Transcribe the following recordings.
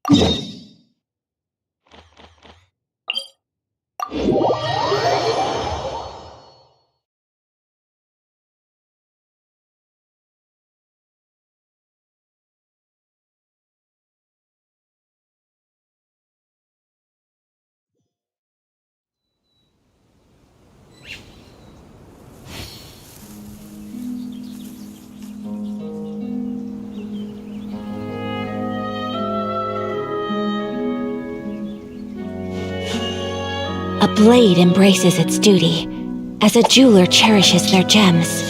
A blade embraces its duty, as a jeweler cherishes their gems.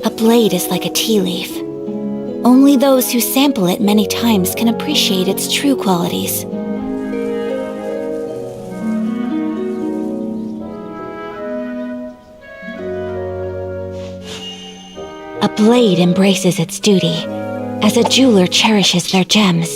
A blade is like a tea leaf. Only those who sample it many times can appreciate its true qualities. A blade embraces its duty, as a jeweler cherishes their gems.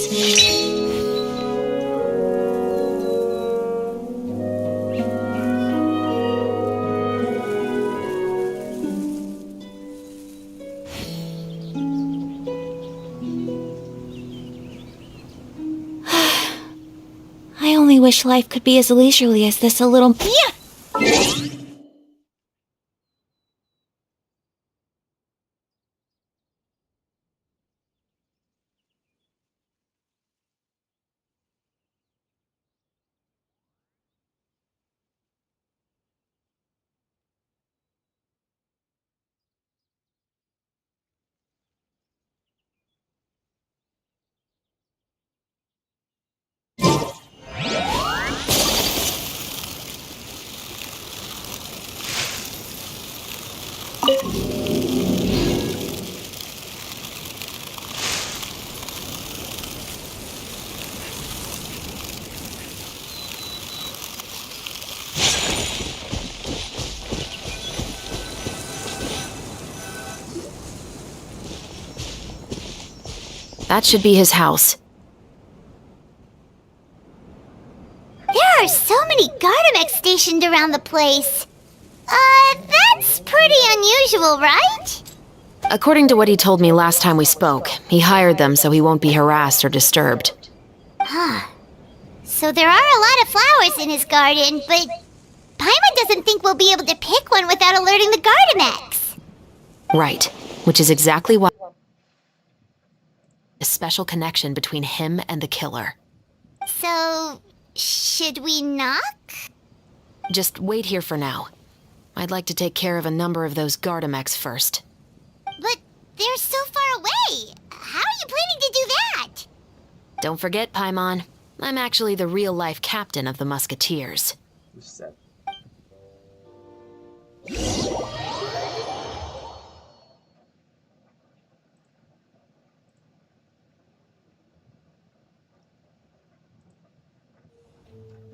I only wish life could be as leisurely as this a little... That should be his house. There are so many Gardamex stationed around the place. That's pretty unusual, right? According to what he told me last time we spoke, he hired them so he won't be harassed or disturbed. So there are a lot of flowers in his garden, but Paimon doesn't think we'll be able to pick one without alerting the Gardamex. Right, which is exactly why... a special connection between him and the killer. So, should we knock? Just wait here for now. I'd like to take care of a number of those Gardamex first. But they're so far away. How are you planning to do that? Don't forget, Paimon, I'm actually the real-life captain of the Musketeers.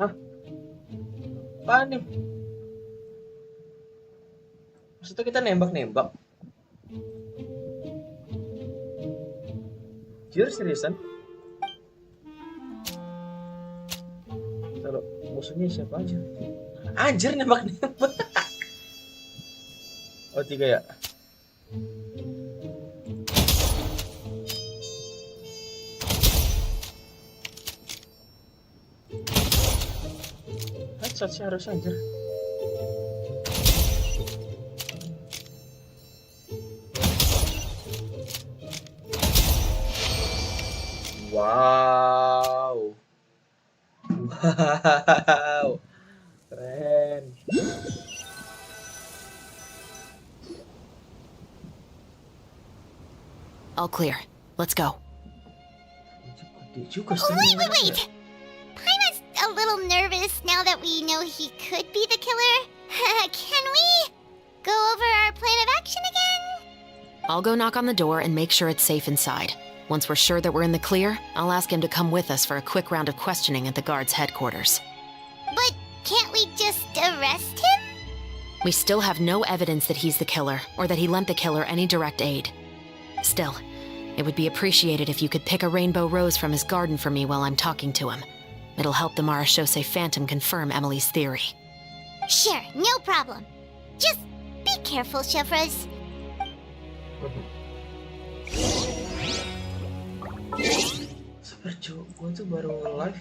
Hah? Paano? Maksudnya kita nembak-nembak? Jir, seriusan? Kalau musuhnya siapa aja? Anjir, nembak-nembak. Oh, 3 ya? Headshot sih harus anjir. Wow. Wow. Keren. All clear. Let's go. Wait! Paimon's a little nervous now that we know he could be the killer. Can we go over our plan of action again? I'll go knock on the door and make sure it's safe inside. Once we're sure that we're in the clear, I'll ask him to come with us for a quick round of questioning at the guard's headquarters. But can't we just arrest him? We still have no evidence that he's the killer, or that he lent the killer any direct aid. Still, it would be appreciated if you could pick a rainbow rose from his garden for me while I'm talking to him. It'll help the Marechaussee Phantom confirm Emily's theory. Sure, no problem. Just be careful, Chevreuse. Sabar cu, gue tuh baru live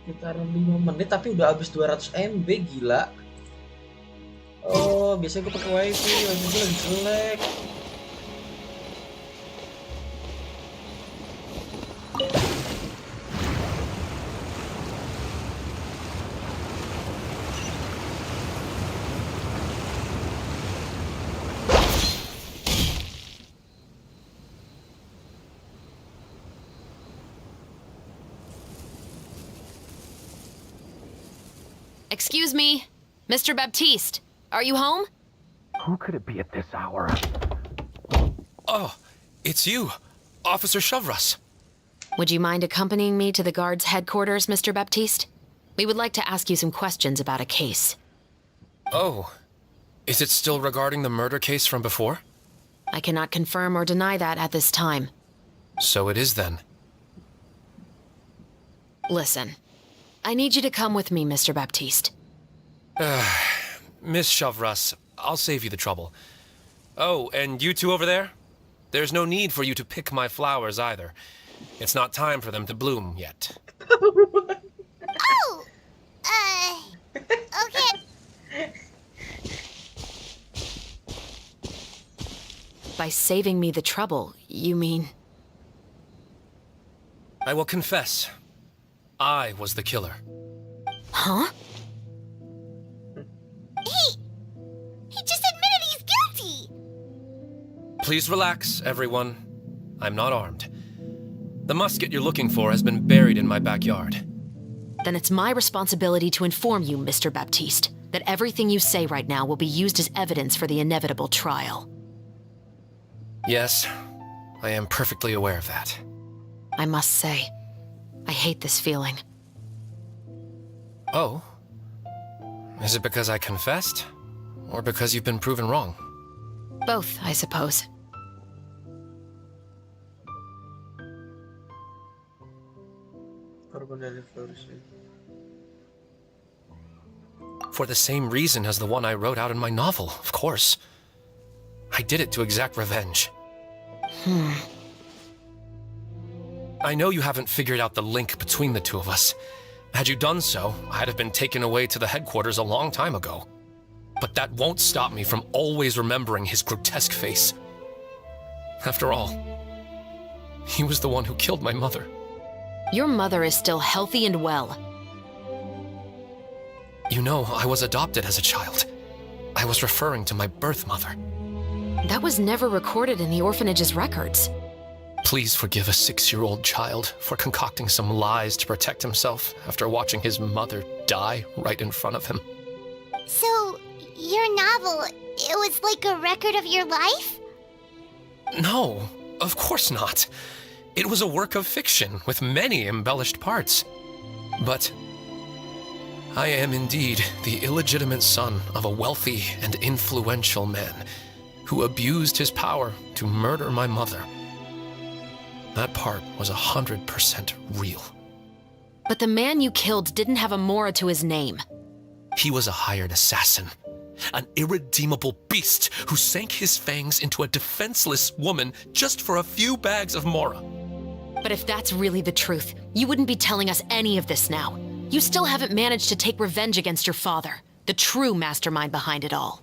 sekitar 5 menit tapi udah habis 200 MB, gila. Oh, biasanya gue pakai wifi, wifi gue lagi jelek. Excuse me, Mr. Baptiste, are you home? Who could it be at this hour? Oh, it's you, Officer Chevreuse. Would you mind accompanying me to the guard's headquarters, Mr. Baptiste? We would like to ask you some questions about a case. Oh, is it still regarding the murder case from before? I cannot confirm or deny that at this time. So it is then. Listen, I need you to come with me, Mr. Baptiste. Miss Chevreuse, I'll save you the trouble. Oh, and you two over there? There's no need for you to pick my flowers either. It's not time for them to bloom yet. Oh! Okay. By saving me the trouble, you mean... I will confess, I was the killer. Huh? He just admitted he's guilty! Please relax, everyone. I'm not armed. The musket you're looking for has been buried in my backyard. Then it's my responsibility to inform you, Mr. Baptiste, that everything you say right now will be used as evidence for the inevitable trial. Yes, I am perfectly aware of that. I must say, I hate this feeling. Oh? Is it because I confessed? Or because you've been proven wrong? Both, I suppose. Korban dari Florisi. For the same reason as the one I wrote out in my novel, of course. I did it to exact revenge. I know you haven't figured out the link between the two of us. Had you done so, I'd have been taken away to the headquarters a long time ago. But that won't stop me from always remembering his grotesque face. After all, he was the one who killed my mother. Your mother is still healthy and well. You know, I was adopted as a child. I was referring to my birth mother. That was never recorded in the orphanage's records. Please forgive a 6-year-old child for concocting some lies to protect himself after watching his mother die right in front of him. So, your novel, it was like a record of your life? No, of course not. It was a work of fiction with many embellished parts. But I am indeed the illegitimate son of a wealthy and influential man who abused his power to murder my mother. That part was 100% real. But the man you killed didn't have a Mora to his name. He was a hired assassin, an irredeemable beast who sank his fangs into a defenseless woman just for a few bags of Mora. But if that's really the truth, you wouldn't be telling us any of this now. You still haven't managed to take revenge against your father, the true mastermind behind it all.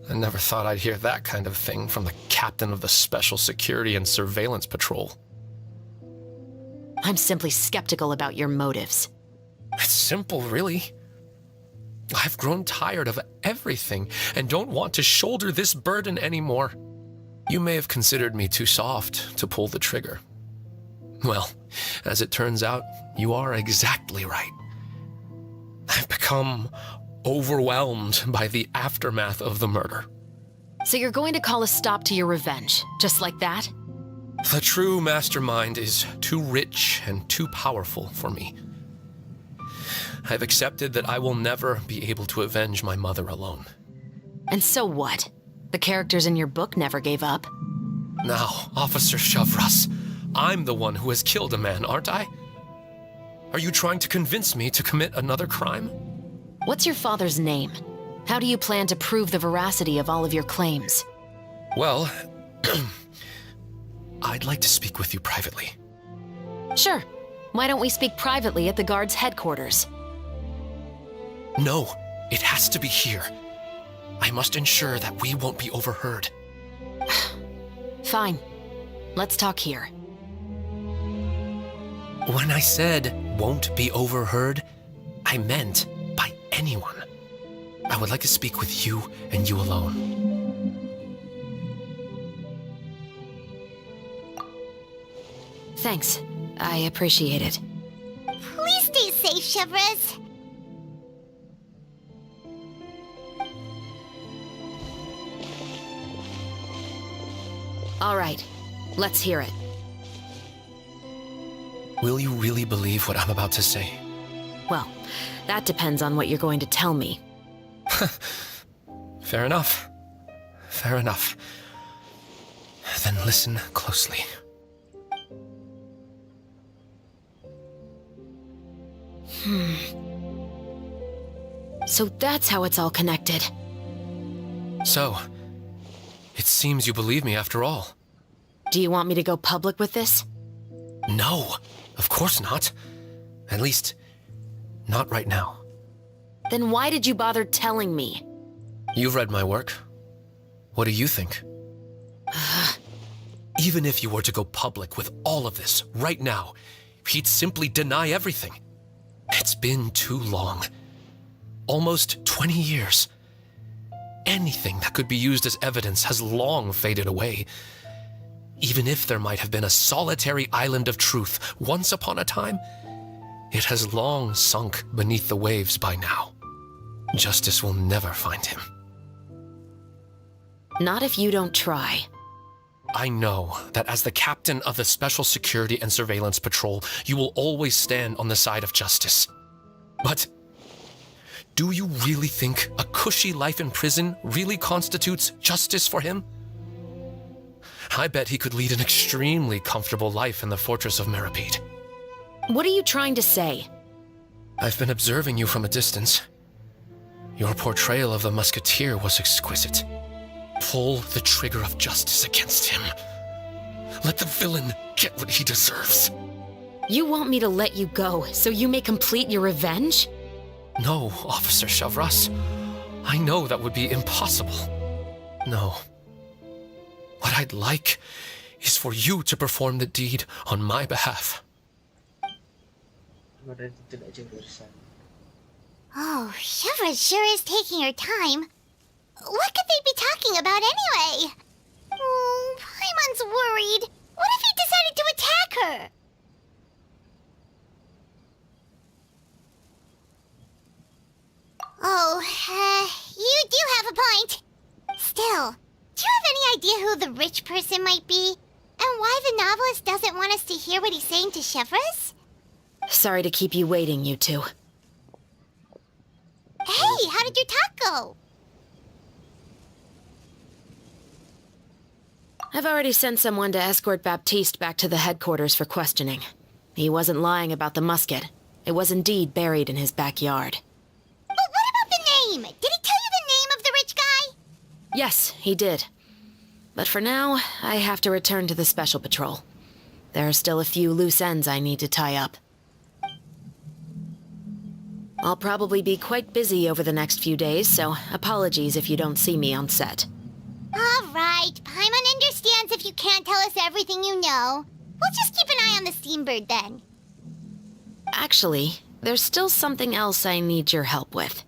I never thought I'd hear that kind of thing from the captain of the Special Security and Surveillance Patrol. I'm simply skeptical about your motives. It's simple, really. I've grown tired of everything and don't want to shoulder this burden anymore. You may have considered me too soft to pull the trigger. Well, as it turns out, you are exactly right. I've become overwhelmed by the aftermath of the murder. So you're going to call a stop to your revenge, just like that? The true mastermind is too rich and too powerful for me. I've accepted that I will never be able to avenge my mother alone. And so what? The characters in your book never gave up. Now, Officer Shavras, I'm the one who has killed a man, aren't I? Are you trying to convince me to commit another crime? What's your father's name? How do you plan to prove the veracity of all of your claims? Well, I'd like to speak with you privately. Sure. Why don't we speak privately at the guard's headquarters? No, it has to be here. I must ensure that we won't be overheard. Fine. Let's talk here. When I said won't be overheard, I meant by anyone. I would like to speak with you and you alone. Thanks. I appreciate it. Please stay safe, Shavras. All right. Let's hear it. Will you really believe what I'm about to say? Well, that depends on what you're going to tell me. Fair enough. Fair enough. Then listen closely. So that's how it's all connected. So, it seems you believe me after all. Do you want me to go public with this? No, of course not. At least, not right now. Then why did you bother telling me? You've read my work. What do you think? Even if you were to go public with all of this right now, he'd simply deny everything. It's been too long. Almost 20 years. Anything that could be used as evidence has long faded away. Even if there might have been a solitary island of truth once upon a time, it has long sunk beneath the waves by now. Justice will never find him. Not if you don't try. I know that as the captain of the Special Security and Surveillance Patrol, you will always stand on the side of justice. But do you really think a cushy life in prison really constitutes justice for him? I bet he could lead an extremely comfortable life in the fortress of Meripede. What are you trying to say? I've been observing you from a distance. Your portrayal of the musketeer was exquisite. Pull the trigger of justice against him. Let the villain get what he deserves. You want me to let you go so you may complete your revenge? No, Officer Shavras. I know that would be impossible. No. What I'd like is for you to perform the deed on my behalf. Oh, Shavras sure is taking her time. What could they be talking about anyway? Oh, Paimon's worried. What if he decided to attack her? Oh, you do have a point. Still, do you have any idea who the rich person might be? And why the novelist doesn't want us to hear what he's saying to Shavras? Sorry to keep you waiting, you two. Hey, how did your talk go? I've already sent someone to escort Baptiste back to the headquarters for questioning. He wasn't lying about the musket. It was indeed buried in his backyard. But what about the name? Did he tell you the name of the rich guy? Yes, he did. But for now, I have to return to the Special Patrol. There are still a few loose ends I need to tie up. I'll probably be quite busy over the next few days, so apologies if you don't see me on set. All right, Paimon understands if you can't tell us everything you know. We'll just keep an eye on the Steambird then. Actually, there's still something else I need your help with.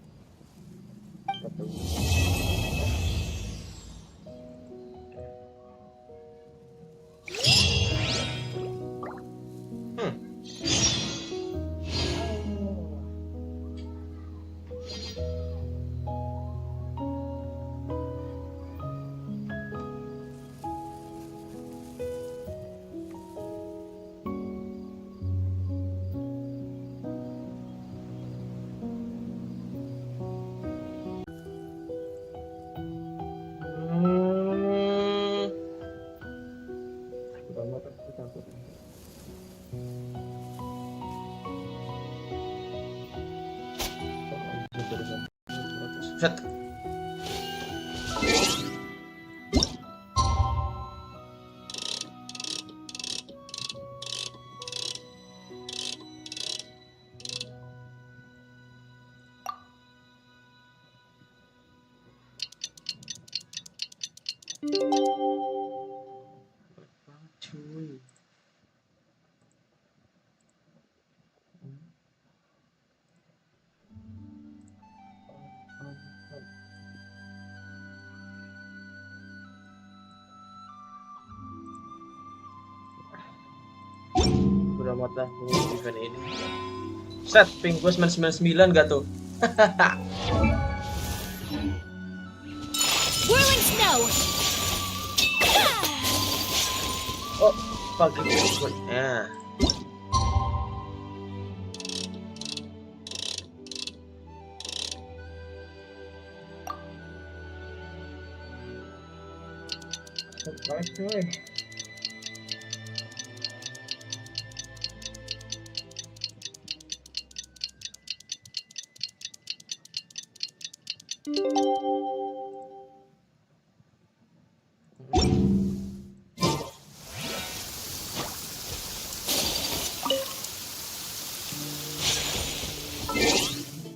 Set. Cuy. Berapa tahun event ini? Set, ping gue 999 gak tuh? Whirling snow! Oh, pagi berikutnya. Surprise cuy.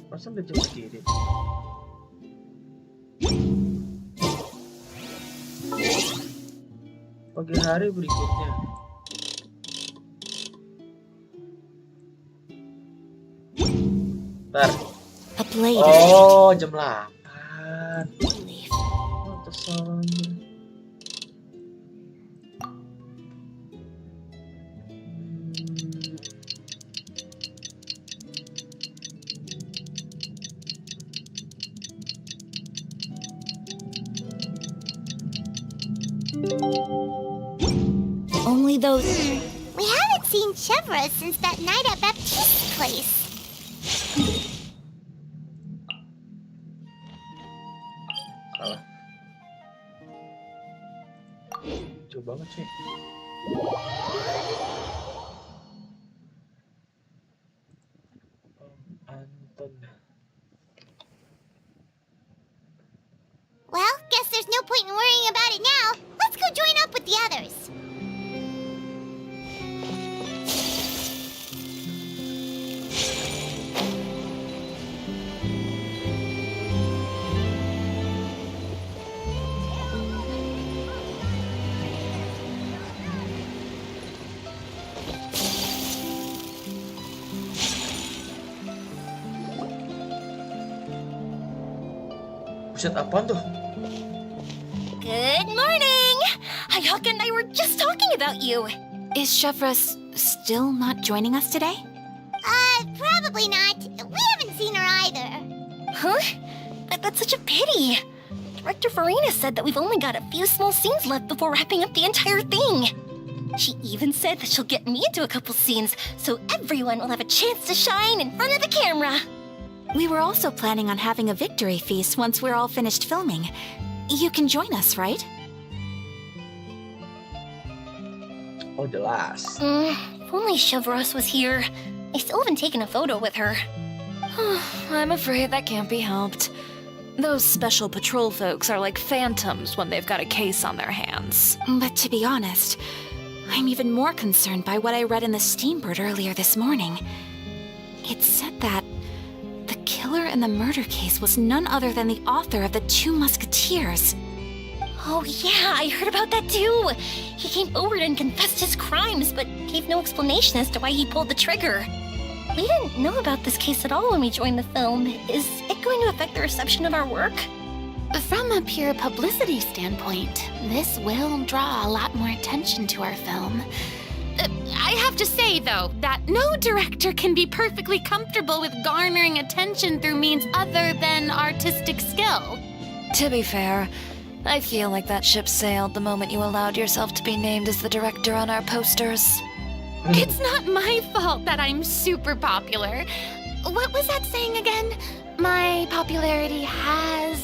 Masa udah jam segini? Pagi hari berikutnya. Ntar. A blade Oh, jam 8. tea leaf. Oh, tersonya. Only those. We haven't seen Chevra since that night at Baptiste's place. Salah. Lucu banget sih. Anton. Well, guess there's no point in worrying about it now. Let's go join up with the others. Buset, apaan tuh? Good morning! Hayaka and I were just talking about you. Is Chevra still not joining us today? Probably not. We haven't seen her either. Huh? That's such a pity. Director Farina said that we've only got a few small scenes left before wrapping up the entire thing. She even said that she'll get me into a couple scenes, so everyone will have a chance to shine in front of the camera. We were also planning on having a victory feast once we're all finished filming. You can join us, right? Oh, jelas. If only Chevros was here. I still haven't taken a photo with her. I'm afraid that can't be helped. Those special patrol folks are like phantoms when they've got a case on their hands. But to be honest, I'm even more concerned by what I read in the Steambird earlier this morning. It said that the killer in the murder case was none other than the author of the Two Musketeers. Oh yeah, I heard about that too. He came forward and confessed his crimes, but gave no explanation as to why he pulled the trigger. We didn't know about this case at all when we joined the film. Is it going to affect the reception of our work? From a pure publicity standpoint, this will draw a lot more attention to our film. I have to say, though, that no director can be perfectly comfortable with garnering attention through means other than artistic skill. To be fair, I feel like that ship sailed the moment you allowed yourself to be named as the director on our posters. It's not my fault that I'm super popular. What was that saying again? My popularity has,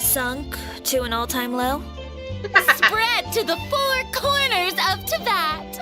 Sunk to an all-time low? Spread to the four corners of Tibet.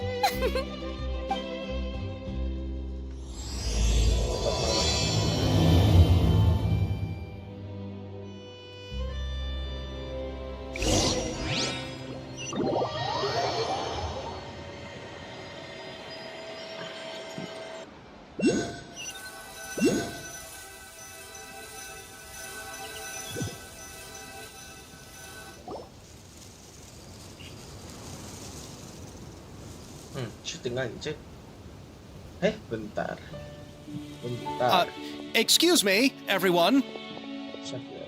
Syuting aja. Bentar. Excuse me, everyone. Xavier!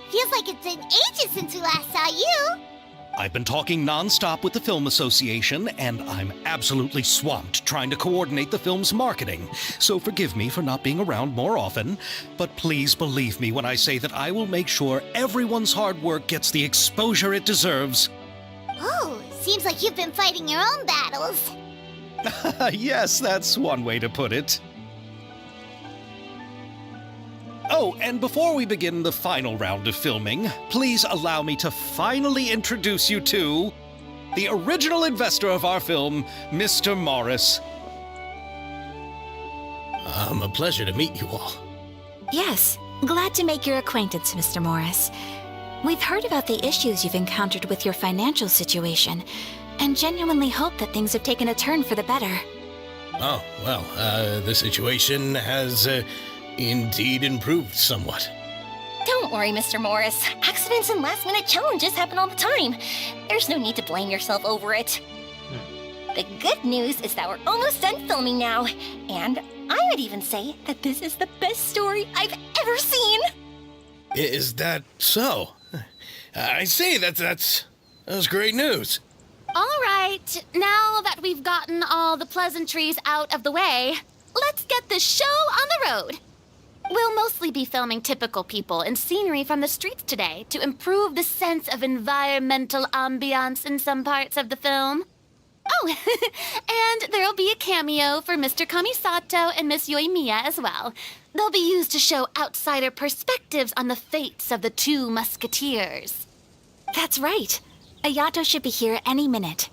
Feels like it's been ages since we last saw you. I've been talking nonstop with the Film Association, and I'm absolutely swamped trying to coordinate the film's marketing. So forgive me for not being around more often, but please believe me when I say that I will make sure everyone's hard work gets the exposure it deserves. Oh, seems like you've been fighting your own battles. Yes, that's one way to put it. Oh, and before we begin the final round of filming, please allow me to finally introduce you to the original investor of our film, Mr. Morris. A pleasure to meet you all. Yes, glad to make your acquaintance, Mr. Morris. We've heard about the issues you've encountered with your financial situation, and genuinely hope that things have taken a turn for the better. Oh, well, the situation has indeed improved somewhat. Don't worry, Mr. Morris. Accidents and last-minute challenges happen all the time. There's no need to blame yourself over it. The good news is that we're almost done filming now, and I would even say that this is the best story I've ever seen. Is that so? I see, that's great news. All right, now that we've gotten all the pleasantries out of the way, let's get this show on the road. We'll mostly be filming typical people and scenery from the streets today to improve the sense of environmental ambiance in some parts of the film. Oh, and there'll be a cameo for Mr. Kamisato and Miss Yoimiya as well. They'll be used to show outsider perspectives on the fates of the two musketeers. That's right. Ayato should be here any minute.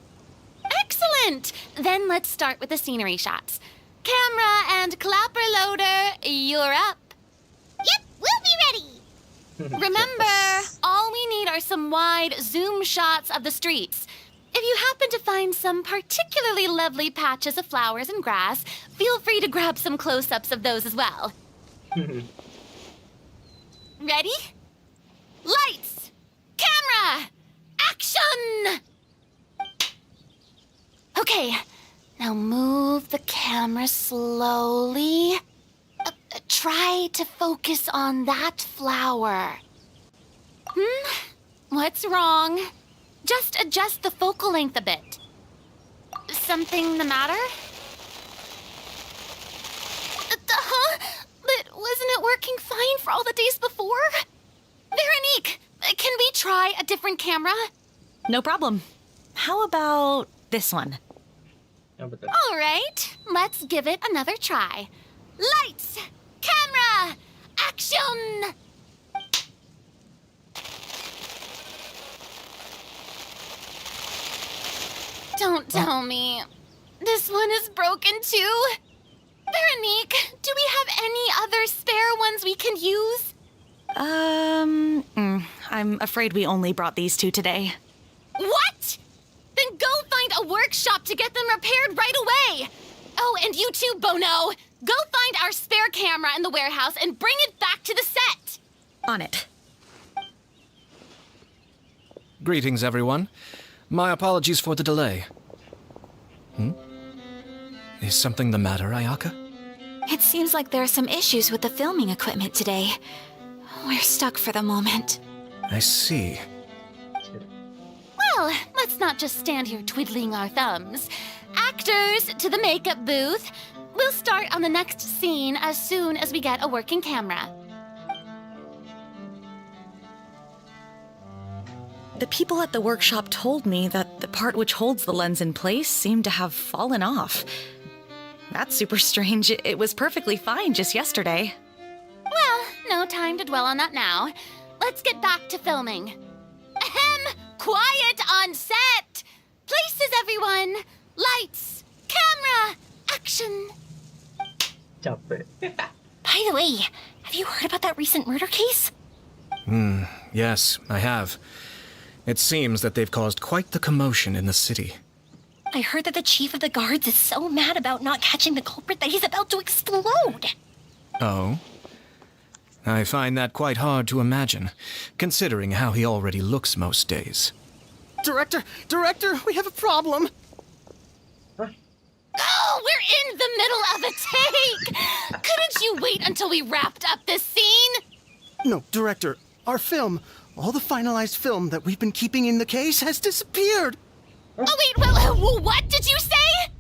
Excellent! Then let's start with the scenery shots. Camera and clapper loader, you're up. Yep, we'll be ready. Remember, all we need are some wide zoom shots of the streets. If you happen to find some particularly lovely patches of flowers and grass, feel free to grab some close-ups of those as well. Ready? Lights! Camera! Action! Okay, now move the camera slowly. Try to focus on that flower. What's wrong? Just adjust the focal length a bit. Something the matter? But wasn't it working fine for all the days before? Veronique, can we try a different camera? No problem. How about this one? All right, let's give it another try. Lights! Camera! Action! Don't tell me. This one is broken too? Veronique, do we have any other spare ones we can use? I'm afraid we only brought these two today. What? Then go find a workshop to get them repaired right away. Oh, and you too, Bono. Go find our spare camera in the warehouse and bring it back to the set. On it. Greetings, everyone. My apologies for the delay. Is something the matter, Ayaka? It seems like there are some issues with the filming equipment today. We're stuck for the moment. I see. Well, let's not just stand here twiddling our thumbs. Actors, to the makeup booth. We'll start on the next scene as soon as we get a working camera. The people at the workshop told me that the part which holds the lens in place seemed to have fallen off. That's super strange. It was perfectly fine just yesterday. Well, no time to dwell on that now. Let's get back to filming. Ahem! quiet on set! Places, everyone! Lights, camera, action! Capek. By the way, have you heard about that recent murder case? Yes, I have. It seems that they've caused quite the commotion in the city. I heard that the chief of the guards is so mad about not catching the culprit that he's about to explode. Oh? I find that quite hard to imagine, considering how he already looks most days. Director, we have a problem. Oh, we're in the middle of a take! Couldn't you wait until we wrapped up this scene? No, Director, our film, all the finalized film that we've been keeping in the case has disappeared. Oh, wait, what did you say?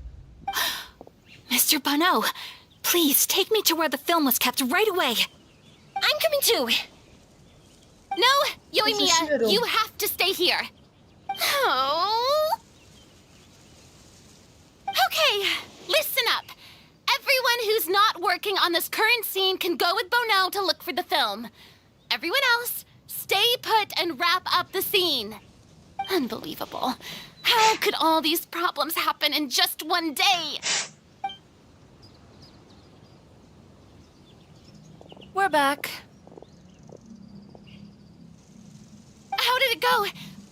Mr. Bonneau, please take me to where the film was kept right away. I'm coming too. No, Masih Yoimiya, sini dong. you have to stay here. Oh. Okay, listen up. Everyone who's not working on this current scene can go with Bonneau to look for the film. Everyone else, stay put and wrap up the scene. Unbelievable. How could all these problems happen in just one day? We're back. How did it go?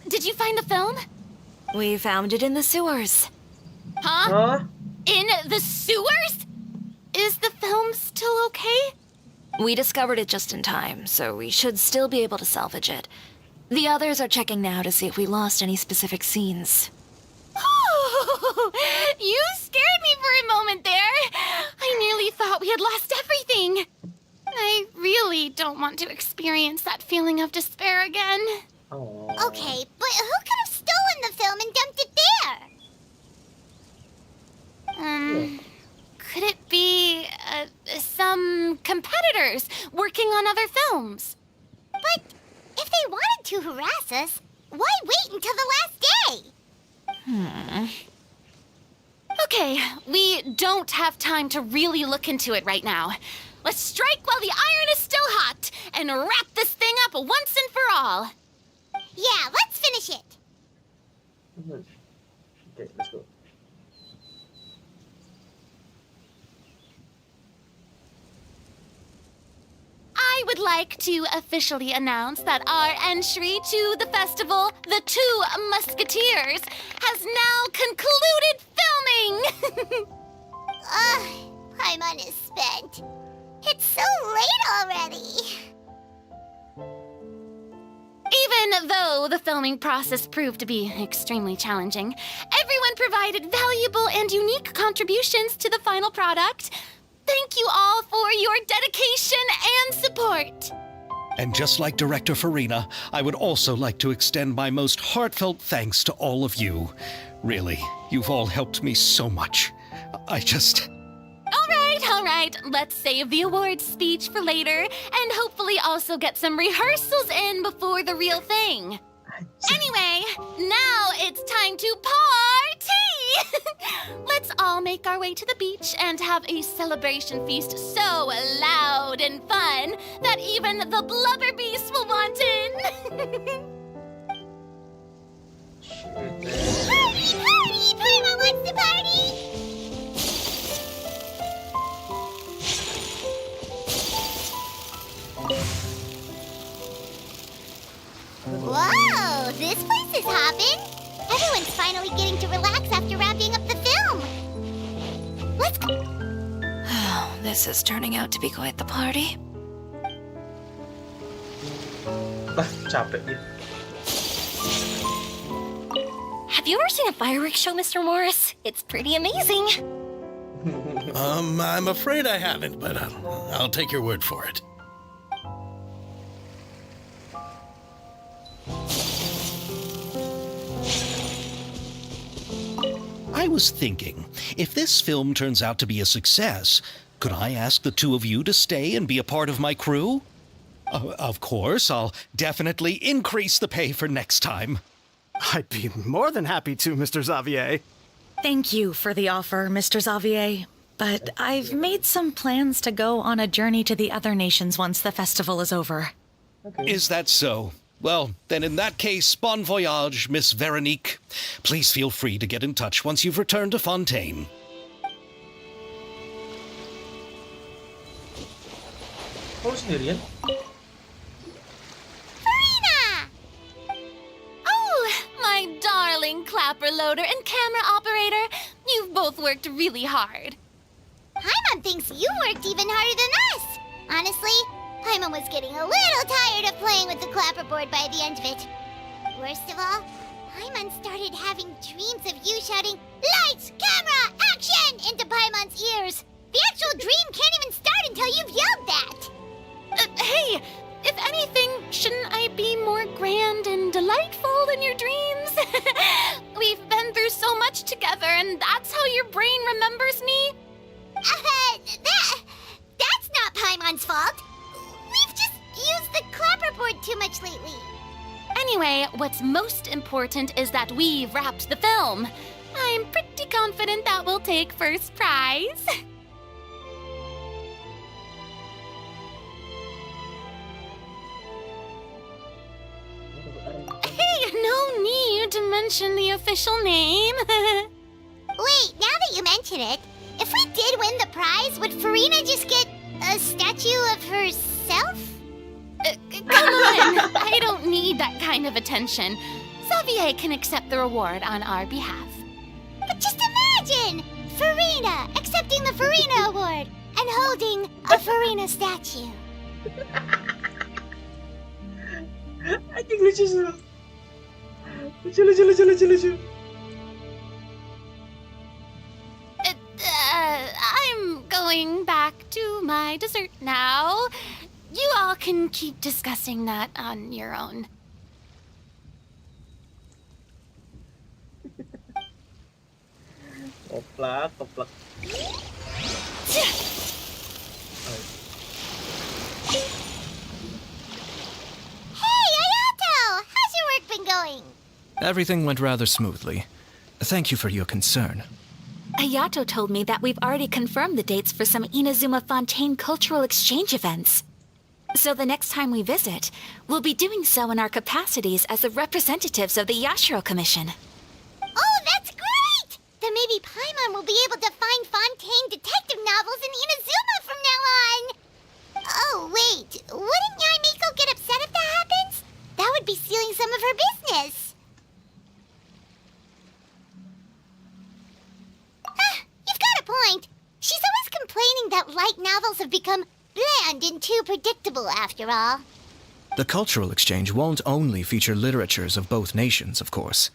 Did you find the film? We found it in the sewers. Huh? Hah? In the sewers? Is the film still okay? We discovered it just in time, so we should still be able to salvage it. The others are checking now to see if we lost any specific scenes. Oh, you scared me for a moment there. I nearly thought we had lost everything. I really don't want to experience that feeling of despair again. Oh. Okay, but who could have stolen the film and dumped it there? Could it be some competitors working on other films? But if they wanted to harass us, why wait until the last day? Okay, we don't have time to really look into it right now. Let's strike while the iron is still hot and wrap this thing up once and for all. Yeah, let's finish it. Okay, let's go. I would like to officially announce that our entry to the festival, The Two Musketeers, has now concluded filming! Paimon is spent. It's so late already. Even though the filming process proved to be extremely challenging, everyone provided valuable and unique contributions to the final product. Thank you all for your dedication and support. And just like Director Farina, I would also like to extend my most heartfelt thanks to all of you. Really, you've all helped me so much. All right. Let's save the awards speech for later and hopefully also get some rehearsals in before the real thing. Anyway, now it's time to party! Let's all make our way to the beach and have a celebration feast so loud and fun that even the blubber beast will want in. Party! Paimon wants to party! Whoa, this place is hopping. Everyone's finally getting to relax after wrapping up the film. Let's go. Oh, this is turning out to be quite the party. Capek gitu. Have you ever seen a fireworks show, Mr. Morris? It's pretty amazing. I'm afraid I haven't, but I'll take your word for it. I was thinking, if this film turns out to be a success, could I ask the two of you to stay and be a part of my crew? Of course, I'll definitely increase the pay for next time. I'd be more than happy to, Mr. Xavier. Thank you for the offer, Mr. Xavier. But I've made some plans to go on a journey to the other nations once the festival is over. Is that so? Well, then in that case, bon voyage, Miss Veronique. Please feel free to get in touch once you've returned to Fontaine. Kok lu sendirian? Farina! Oh, my darling clapper loader and camera operator. You've both worked really hard. Paimon thinks you worked even harder than us. Honestly, Paimon was getting a little tired of playing with the clapperboard by the end of it. Worst of all, Paimon started having dreams of you shouting, "Lights, camera, action!" into Paimon's ears. The actual dream can't even start until you've yelled that. Hey, if anything, shouldn't I be more grand and delightful than your dreams? We've been through so much together, and that's how your brain remembers me? That's not Paimon's fault. We've just used the clapperboard too much lately. Anyway, what's most important is that we've wrapped the film. I'm pretty confident that we'll take first prize. Hey, no need to mention the official name. Wait, now that you mention it, if we did win the prize, would Farina just get a statue of herself? Come on, I don't need that kind of attention. Xavier can accept the reward on our behalf. But just imagine! Farina accepting the Farina Award and holding a Farina statue. Anjing lucu sih. Lucu. I'm going back to my dessert now. You all can keep discussing that on your own. Koplak. Hey, Ayato! How's your work been going? Everything went rather smoothly. Thank you for your concern. Ayato told me that we've already confirmed the dates for some Inazuma Fontaine cultural exchange events. So the next time we visit, we'll be doing so in our capacities as the representatives of the Yashiro Commission. Oh, that's great! Then maybe Paimon will be able to find Fontaine detective novels in Inazuma from now on. Oh, wait. Wouldn't Yae Miko get upset if that happens? That would be stealing some of her business. You've got a point. She's always complaining that light novels have become bland and too predictable after all. The cultural exchange won't only feature literatures of both nations, of course.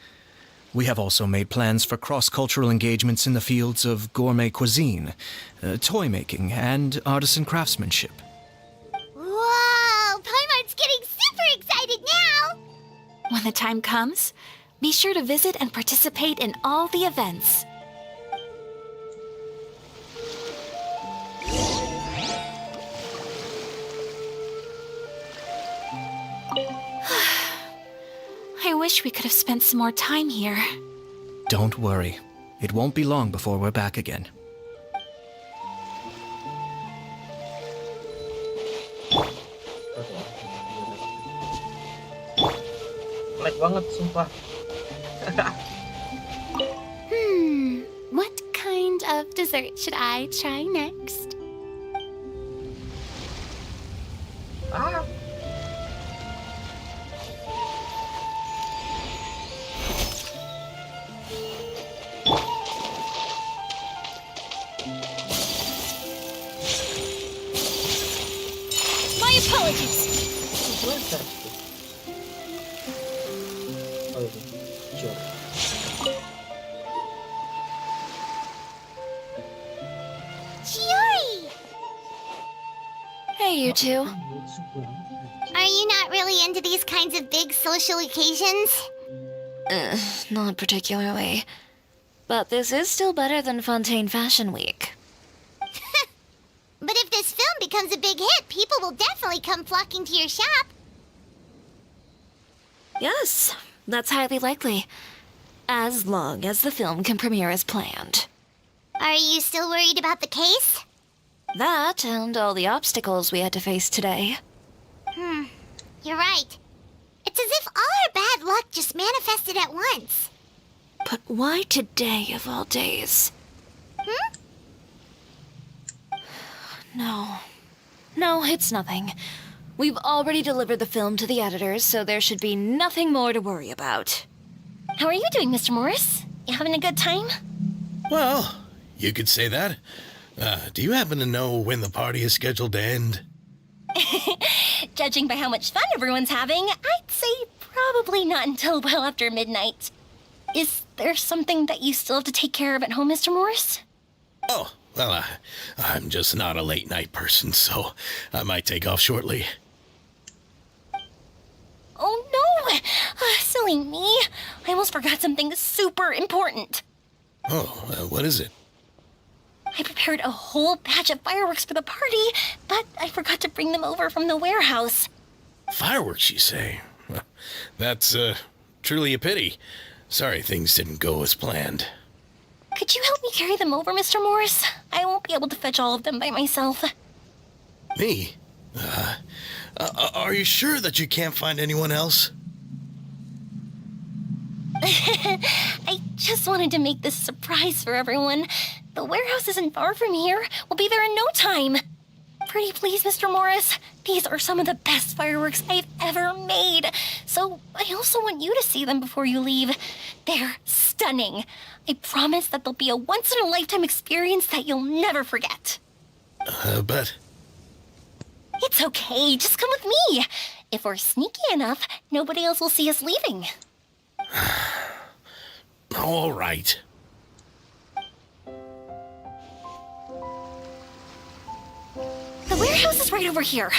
We have also made plans for cross-cultural engagements in the fields of gourmet cuisine, toy making, and artisan craftsmanship. Whoa! Paimon's getting super excited now! When the time comes, be sure to visit and participate in all the events. I wish we could have spent some more time here. Don't worry. It won't be long before we're back again. Lag banget sumpah. What kind of dessert should I try next? Ah. My apologies. Oh, sure. Chiori! Hey, you two. Are you not really into these kinds of big social occasions? Not particularly. But this is still better than Fontaine Fashion Week. But if this film becomes a big hit, people will definitely come flocking to your shop. Yes, that's highly likely. As long as the film can premiere as planned. Are you still worried about the case? That and all the obstacles we had to face today. You're right. It's It's as if all our bad luck just manifested at once. But why today of all days? No. No, it's nothing. We've already delivered the film to the editors, so there should be nothing more to worry about. How are you doing, Mr. Morris? You having a good time? Well, you could say that. Do you happen to know when the party is scheduled to end? Judging by how much fun everyone's having, I'd say probably not until well after midnight. Is there something that you still have to take care of at home, Mr. Morris? Oh, well, I'm just not a late night person, so I might take off shortly. Oh no! Silly me. I almost forgot something super important. Oh, what is it? I prepared a whole batch of fireworks for the party, but I forgot to bring them over from the warehouse. Fireworks, you say? That's truly a pity. Sorry things didn't go as planned. Could you help me carry them over, Mr. Morris? I won't be able to fetch all of them by myself. Me? Are you sure that you can't find anyone else? I just wanted to make this a surprise for everyone. The warehouse isn't far from here. We'll be there in no time. Pretty please, Mr. Morris. These are some of the best fireworks I've ever made. So I also want you to see them before you leave. They're stunning. I promise that they'll be a once-in-a-lifetime experience that you'll never forget. But... It's okay. Just come with me. If we're sneaky enough, nobody else will see us leaving. All right. The warehouse is right over here.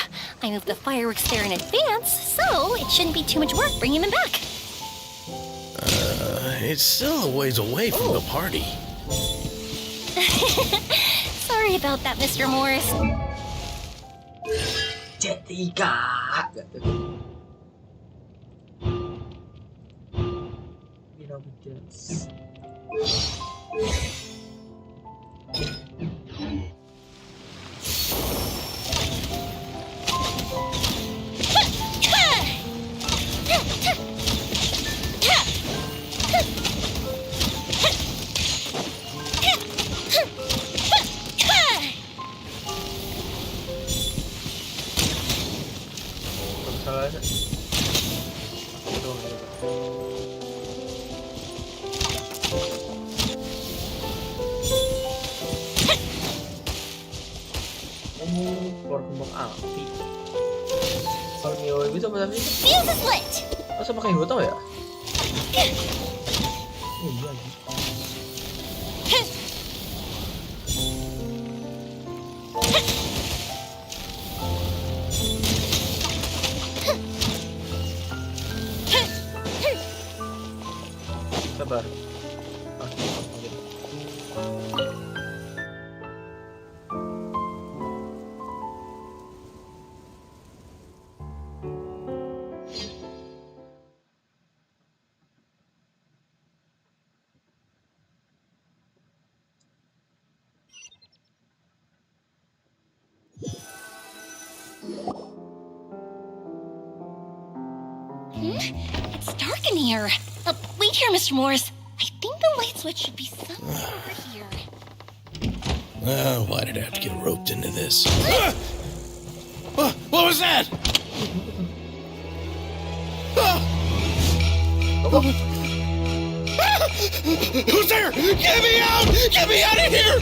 I moved the fireworks there in advance, so it shouldn't be too much work bringing them back. It's still a ways away from the party. Sorry about that, Mr. Morris. Jet 3. Kembang api. Kalau Mio itu apa tadi? Fuse is lit. Masa pakai hotel ya? Oh iya. Sabar. It's dark in here. Wait here, Mr. Morris. I think the light switch should be somewhere over here. Why did I have to get roped into this? What was that? Who's there? Get me out! Get me out of here!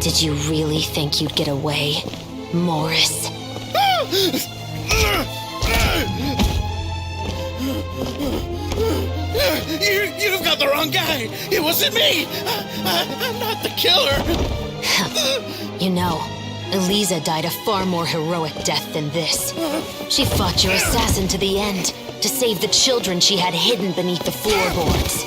Did you really think you'd get away, Morris? You've got the wrong guy. It wasn't me. I'm not the killer. You know, Eliza died a far more heroic death than this. She fought your assassin to the end to save the children she had hidden beneath the floorboards.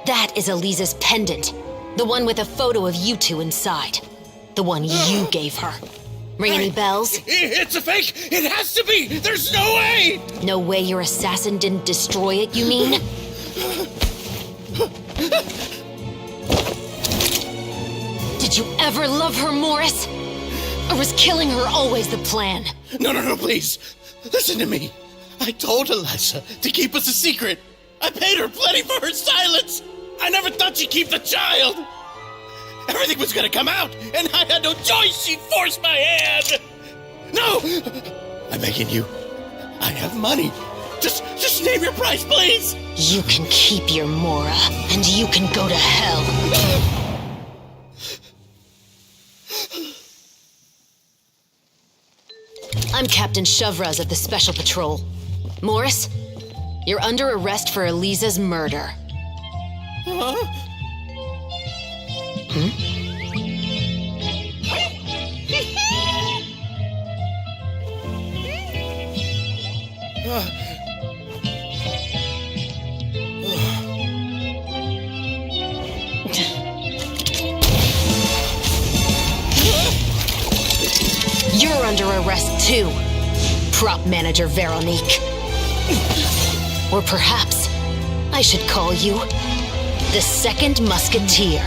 That is Eliza's pendant. The one with a photo of you two inside. The one you gave her. Ring any bells? It's a fake! It has to be! There's no way! No way your assassin didn't destroy it, you mean? Did you ever love her, Morris? Or was killing her always the plan? No, please. Listen to me. I told Alessa to keep us a secret. I paid her plenty for her silence. I never thought she'd keep the child. Everything was gonna come out, and I had no choice. She forced my hand. No! I'm begging you. I have money. Just name your price, please. You can keep your Mora, and you can go to hell. I'm Captain Shovraz of the Special Patrol. Morris, you're under arrest for Elisa's murder. Huh? You're under arrest too, Prop Manager Veronique. Or perhaps I should call you the Second Musketeer.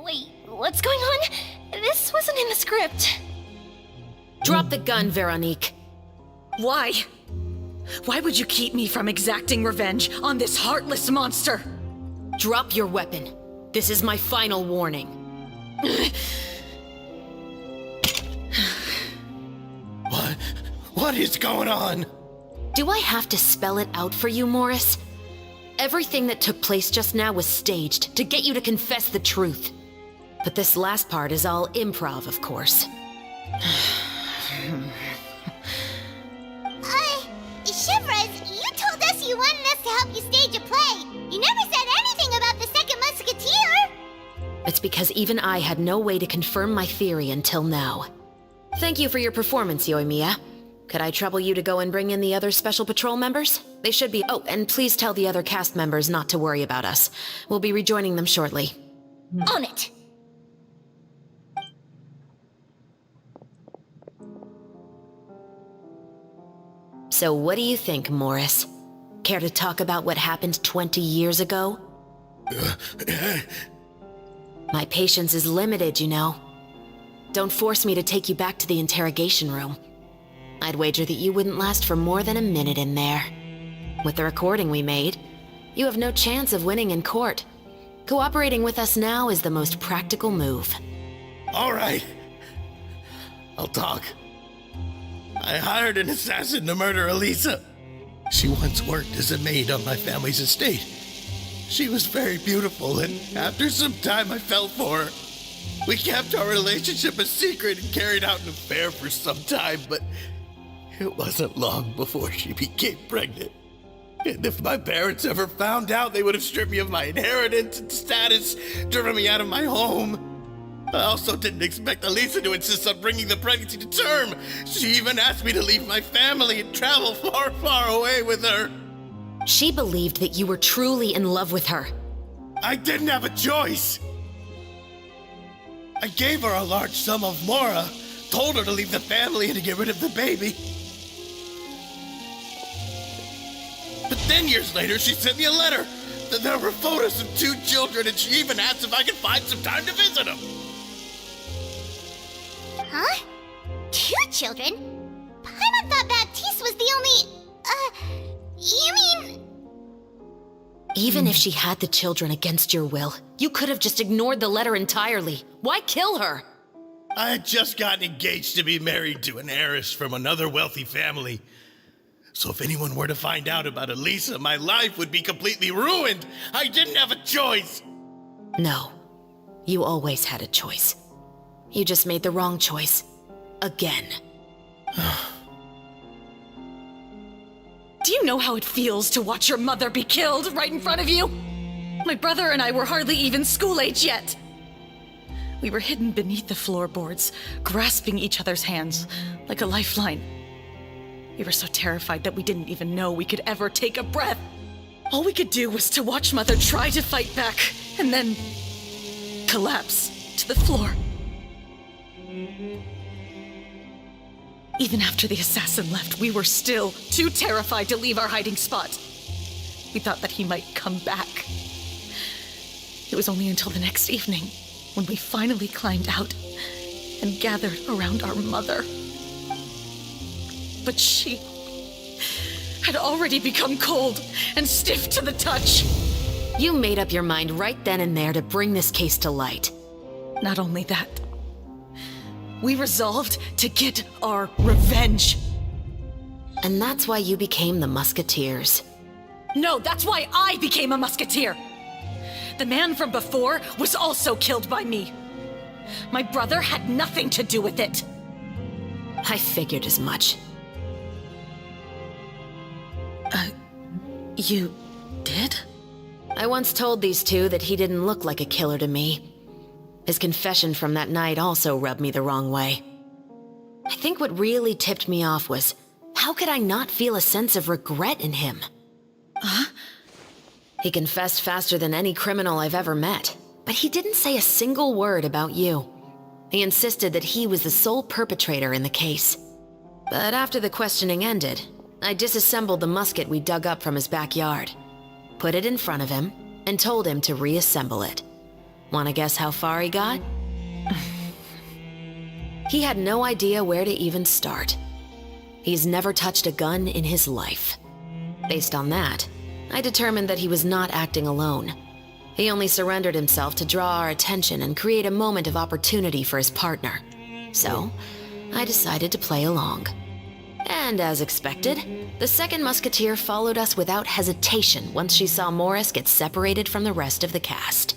Wait, what's going on? This wasn't in the script. Drop the gun, Veronique. Why? Why would you keep me from exacting revenge on this heartless monster? Drop your weapon. This is my final warning. What is going on? Do I have to spell it out for you, Morris? Everything that took place just now was staged to get you to confess the truth. But this last part is all improv, of course. Shivers, you told us you wanted us to help you stage a play. You never said anything about the Second Musketeer. It's because even I had no way to confirm my theory until now. Thank you for your performance, Yoimiya. Could I trouble you to go and bring in the other Special Patrol members? They should be— Oh, and please tell the other cast members not to worry about us. We'll be rejoining them shortly. On it. So what do you think, Morris? Care to talk about what happened 20 years ago? My patience is limited, you know. Don't force me to take you back to the interrogation room. I'd wager that you wouldn't last for more than a minute in there. With the recording we made, you have no chance of winning in court. Cooperating with us now is the most practical move. All right. I'll talk. I hired an assassin to murder Elisa. She once worked as a maid on my family's estate. She was very beautiful, and after some time I fell for her. We kept our relationship a secret and carried out an affair for some time, but it wasn't long before she became pregnant. And if my parents ever found out, they would have stripped me of my inheritance and status, driven me out of my home. I also didn't expect Elisa to insist on bringing the pregnancy to term. She even asked me to leave my family and travel far, far away with her. She believed that you were truly in love with her. I didn't have a choice. I gave her a large sum of Mora, told her to leave the family and to get rid of the baby. But then years later, she sent me a letter. There were photos of 2 children, and she even asked if I could find some time to visit them. Huh? 2 children? Paimon thought Baptiste was the only... you mean... Even if she had the children against your will, you could have just ignored the letter entirely. Why kill her? I had just gotten engaged to be married to an heiress from another wealthy family. So if anyone were to find out about Elisa, my life would be completely ruined. I didn't have a choice. No, you always had a choice. You just made the wrong choice. Again. Do you know how it feels to watch your mother be killed right in front of you? My brother and I were hardly even school age yet. We were hidden beneath the floorboards, grasping each other's hands like a lifeline. We were so terrified that we didn't even know we could ever take a breath. All we could do was to watch Mother try to fight back, and then collapse to the floor. Even after the assassin left, we were still too terrified to leave our hiding spot. We thought that he might come back. It It was only until the next evening when we finally climbed out and gathered around our mother. But she had already become cold and stiff to the touch. You made up your mind right then and there to bring this case to light. Not only that, we resolved to get our revenge. And that's why you became the Musketeers. No, that's why I became a musketeer. The man from before was also killed by me. My brother had nothing to do with it. I figured as much. You did? I once told these two that he didn't look like a killer to me. His confession from that night also rubbed me the wrong way. I think what really tipped me off was, how could I not feel a sense of regret in him? Huh? He confessed faster than any criminal I've ever met, but he didn't say a single word about you. He insisted that he was the sole perpetrator in the case. But after the questioning ended, I disassembled the musket we dug up from his backyard, put it in front of him, and told him to reassemble it. Want to guess how far he got? He had no idea where to even start. He's never touched a gun in his life. Based on that, I determined that he was not acting alone. He only surrendered himself to draw our attention and create a moment of opportunity for his partner. So, I decided to play along. And as expected, the second musketeer followed us without hesitation once she saw Morris get separated from the rest of the cast.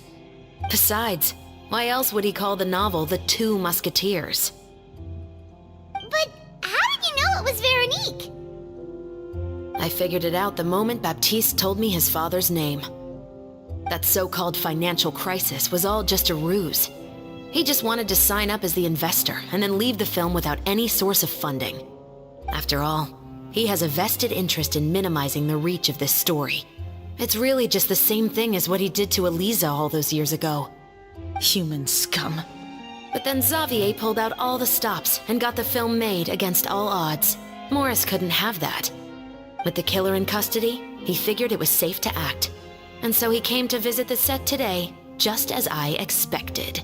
Besides, why else would he call the novel The Two Musketeers? But how did you know it was Veronique? I figured it out the moment Baptiste told me his father's name. That so-called financial crisis was all just a ruse. He just wanted to sign up as the investor and then leave the film without any source of funding. After all, he has a vested interest in minimizing the reach of this story. It's really just the same thing as what he did to Eliza all those years ago. Human scum. But then Xavier pulled out all the stops and got the film made against all odds. Morris couldn't have that. With the killer in custody, he figured it was safe to act. And so he came to visit the set today, just as I expected.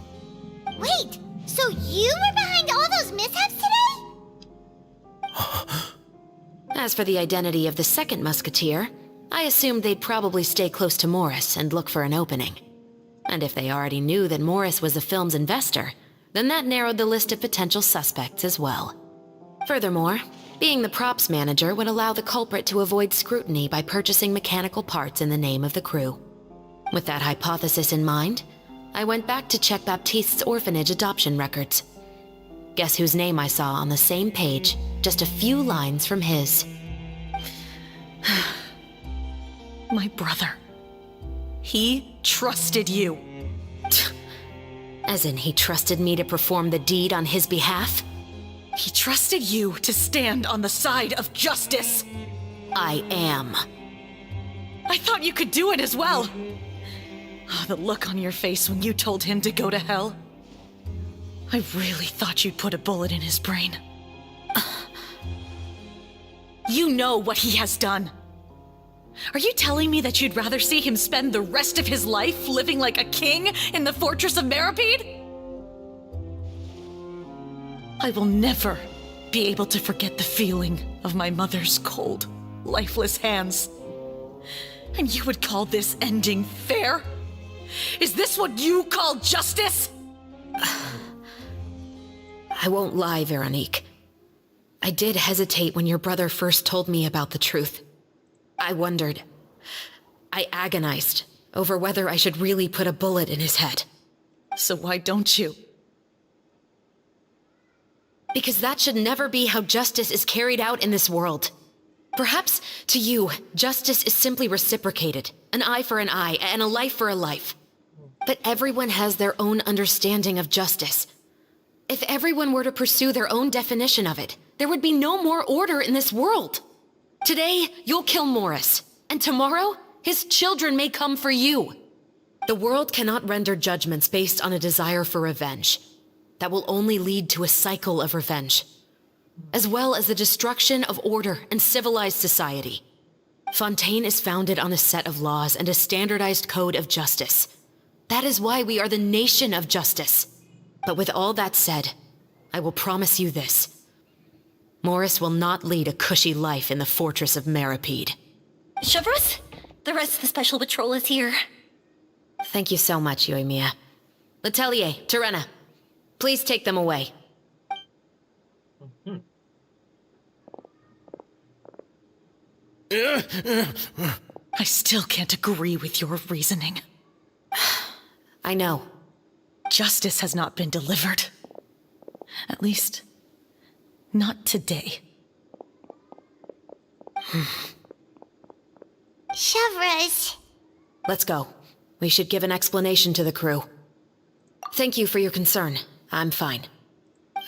Wait, so you were behind all those mishaps today? As for the identity of the second musketeer, I assumed they'd probably stay close to Morris and look for an opening. And if they already knew that Morris was the film's investor, then that narrowed the list of potential suspects as well. Furthermore, being the props manager would allow the culprit to avoid scrutiny by purchasing mechanical parts in the name of the crew. With that hypothesis in mind, I went back to check Baptiste's orphanage adoption records. Guess whose name I saw on the same page, just a few lines from his. My brother. He trusted you. As in, he trusted me to perform the deed on his behalf? He trusted you to stand on the side of justice. I am. I thought you could do it as well. Oh, the look on your face when you told him to go to hell. I really thought you'd put a bullet in his brain. You know what he has done. Are you telling me that you'd rather see him spend the rest of his life living like a king in the fortress of Meripede? I will never be able to forget the feeling of my mother's cold, lifeless hands. And you would call this ending fair? Is this what you call justice? I won't lie, Veronique. I did hesitate when your brother first told me about the truth. I wondered. I agonized over whether I should really put a bullet in his head. So why don't you? Because that should never be how justice is carried out in this world. Perhaps, to you, justice is simply reciprocated. An eye for an eye, and a life for a life. But everyone has their own understanding of justice. If everyone were to pursue their own definition of it, there would be no more order in this world. Today, you'll kill Morris, and tomorrow, his children may come for you. The world cannot render judgments based on a desire for revenge. That will only lead to a cycle of revenge, as well as the destruction of order and civilized society. Fontaine is founded on a set of laws and a standardized code of justice. That is why we are the nation of justice. But with all that said, I will promise you this. Morris will not lead a cushy life in the fortress of Meripede. Chevros, the rest of the Special Patrol is here. Thank you so much, Yoimiya. Letelier, Terena, please take them away. I still can't agree with your reasoning. I know. Justice has not been delivered. At least, not today. Chevros. Let's go. We should give an explanation to the crew. Thank you for your concern. I'm fine.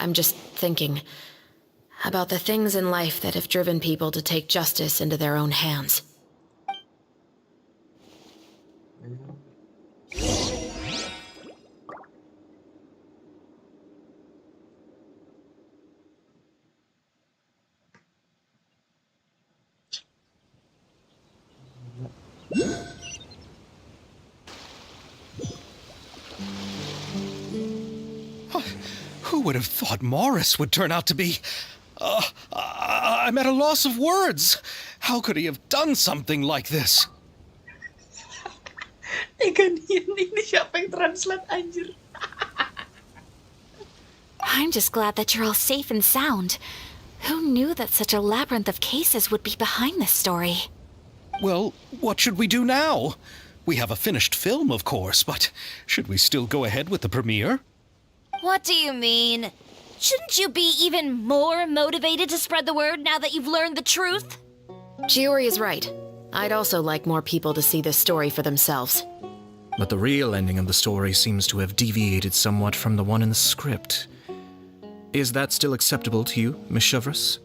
I'm just thinking about the things in life that have driven people to take justice into their own hands. Who would have thought Morris would turn out to be... I'm at a loss of words. How could he have done something like this? Ini siapa yang translate anjir? I'm just glad that you're all safe and sound. Who knew that such a labyrinth of cases would be behind this story? Well, what should we do now? We have a finished film, of course, but should we still go ahead with the premiere? What do you mean? Shouldn't you be even more motivated to spread the word now that you've learned the truth? Chiori is right. I'd also like more people to see this story for themselves. But the real ending of the story seems to have deviated somewhat from the one in the script. Is that still acceptable to you, Miss Chevros?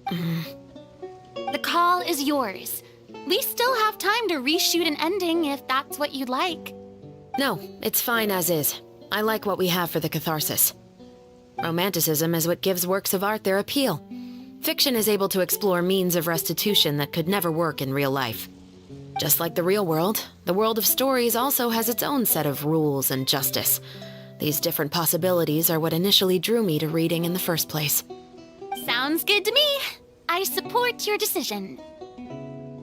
The call is yours. We still have time to reshoot an ending if that's what you'd like. No, it's fine as is. I like what we have for the catharsis. Romanticism is what gives works of art their appeal. Fiction is able to explore means of restitution that could never work in real life. Just like the real world, the world of stories also has its own set of rules and justice. These different possibilities are what initially drew me to reading in the first place. Sounds good to me. I support your decision.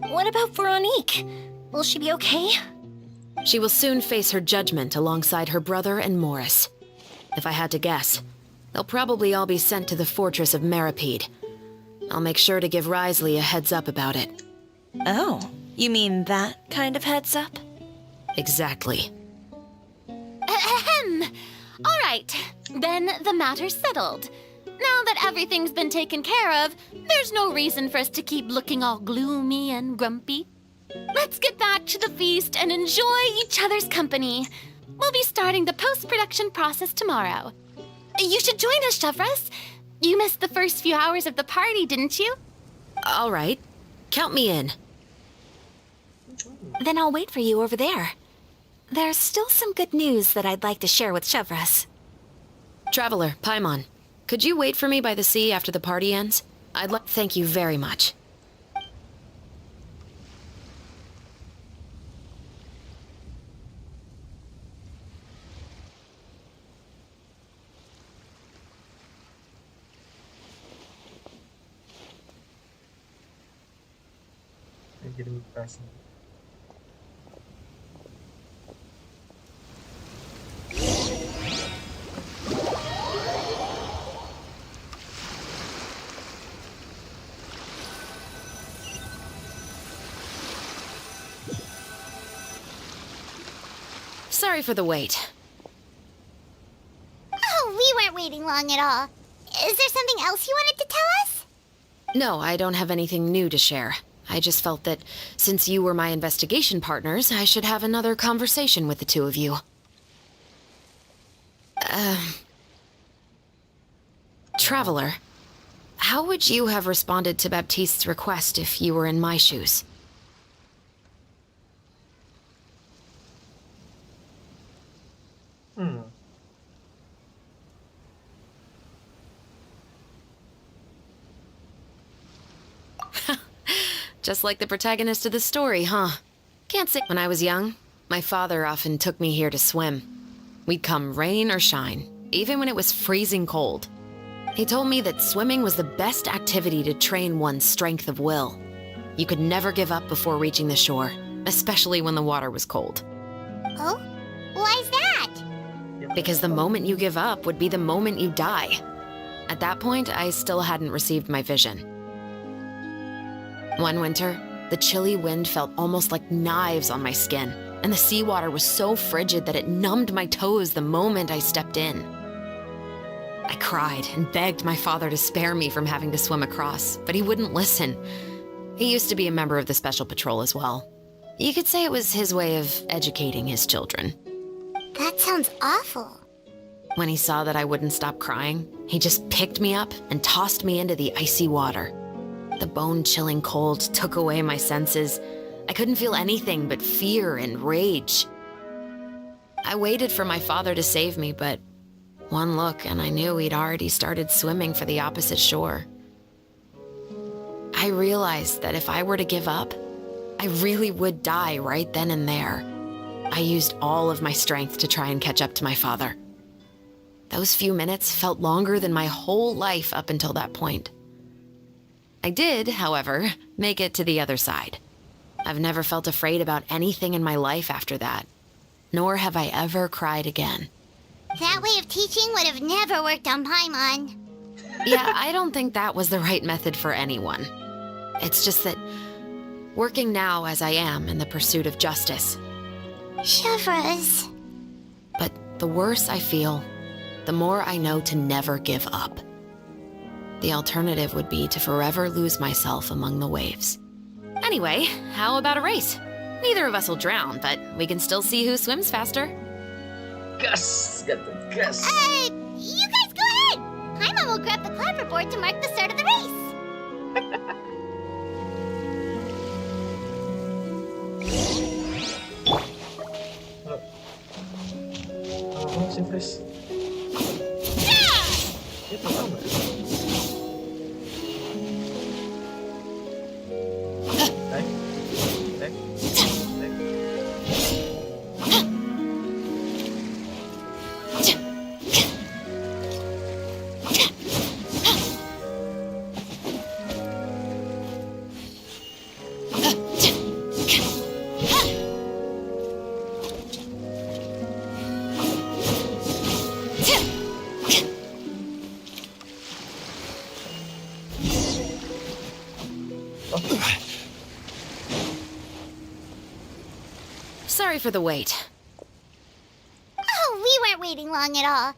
What about Veronique? Will she be okay? She will soon face her judgment alongside her brother and Morris. If I had to guess, they'll probably all be sent to the fortress of Meripede. I'll make sure to give Risley a heads up about it. Oh, you mean that kind of heads up? Exactly. Ahem. All right, then the matter's settled. Now that everything's been taken care of, there's no reason for us to keep looking all gloomy and grumpy. Let's get back to the feast and enjoy each other's company. We'll be starting the post-production process tomorrow. You should join us, Chevros. You missed the first few hours of the party, didn't you? All right. Count me in. Then I'll wait for you over there. There's still some good news that I'd like to share with Chevros. Traveler, Paimon, could you wait for me by the sea after the party ends? I'd like to thank you very much. Jadi kasih. Sorry for the wait. Oh, we weren't waiting long at all. Is there something else you wanted to tell us? No, I don't have anything new to share. I just felt that since you were my investigation partners, I should have another conversation with the two of you. Traveler, how would you have responded to Baptiste's request if you were in my shoes? Just like the protagonist of the story, huh? Can't say when I was young. My father often took me here to swim. We'd come rain or shine, even when it was freezing cold. He told me that swimming was the best activity to train one's strength of will. You could never give up before reaching the shore, especially when the water was cold. Oh? Why's that? Because the moment you give up would be the moment you die. At that point, I still hadn't received my vision. One winter, the chilly wind felt almost like knives on my skin, and the seawater was so frigid that it numbed my toes the moment I stepped in. I cried and begged my father to spare me from having to swim across, but he wouldn't listen. He used to be a member of the Special Patrol as well. You could say it was his way of educating his children. That sounds awful. When he saw that I wouldn't stop crying, he just picked me up and tossed me into the icy water. The bone-chilling cold took away my senses. I couldn't feel anything but fear and rage. I waited for my father to save me, but one look and I knew he'd already started swimming for the opposite shore. I realized that if I were to give up, I really would die right then and there. I used all of my strength to try and catch up to my father. Those few minutes felt longer than my whole life up until that point. I did, however, make it to the other side. I've never felt afraid about anything in my life after that, nor have I ever cried again. That way of teaching would have never worked on Paimon. Yeah, I don't think that was the right method for anyone. It's just that working now as I am in the pursuit of justice. Chevras. But the worse I feel, the more I know to never give up. The alternative would be to forever lose myself among the waves. Anyway, how about a race? Neither of us will drown, but we can still see who swims faster. Gas! Got the gas! You guys go ahead! Paimon will grab the clapperboard to mark the start of the race. Oh, si Fresh. Dia pertama. Baik. Baik. Baik. Sorry for the wait. Oh, we weren't waiting long at all.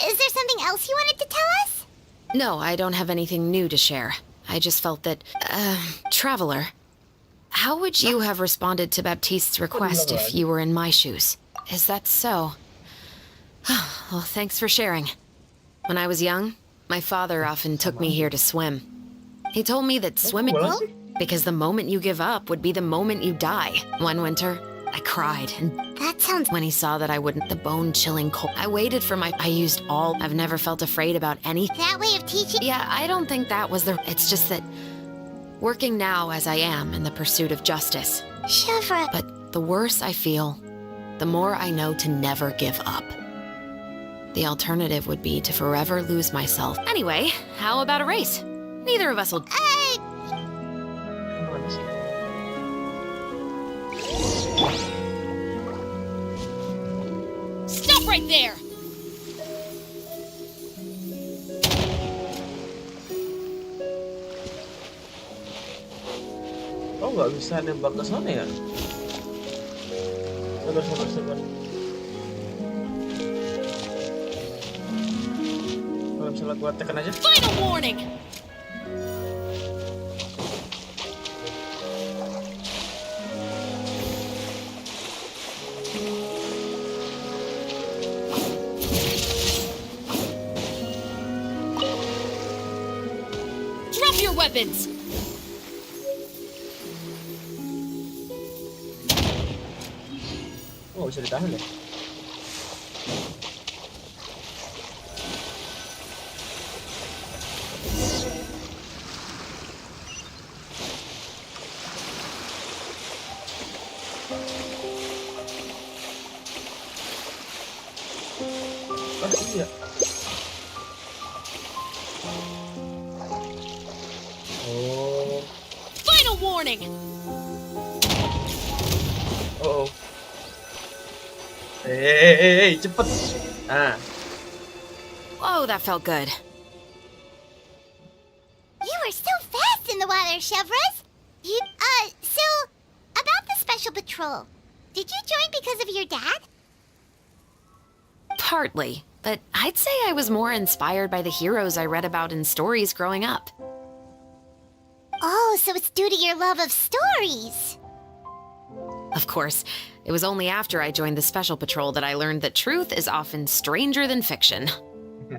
Is there something else you wanted to tell us? No, I don't have anything new to share. I just felt that, Traveler, how would you have responded to Baptiste's request if you were in my shoes? Is that so? Well, thanks for sharing. When I was young, my father often took me here to swim. He told me that swimming... Because the moment you give up would be the moment you die. One winter, I cried, and that sounds... When he saw that I wouldn't, the bone-chilling cold... I waited for my... I used all... I've never felt afraid about anything. That way of teaching... Yeah, I don't think that was the... It's just that... Working now as I am in the pursuit of justice. Chevra... But the worse I feel, the more I know to never give up. The alternative would be to forever lose myself. Anyway, how about a race? Neither of us will... Stop right there! Oh, nggak bisa nembak ke sana ya? Sabar. Kalau misalnya gua tekan aja. Final warning! Drop your weapons! Oh, bisa ditahan ya? warning. Oh. Hey, cepet. Ah. Oh, that felt good. You were so fast in the water, Chevros. So, about the Special Patrol. Did you join because of your dad? Partly, but I'd say I was more inspired by the heroes I read about in stories growing up. Oh, so it's due to your love of stories. Of course, it was only after I joined the Special Patrol that I learned that truth is often stranger than fiction.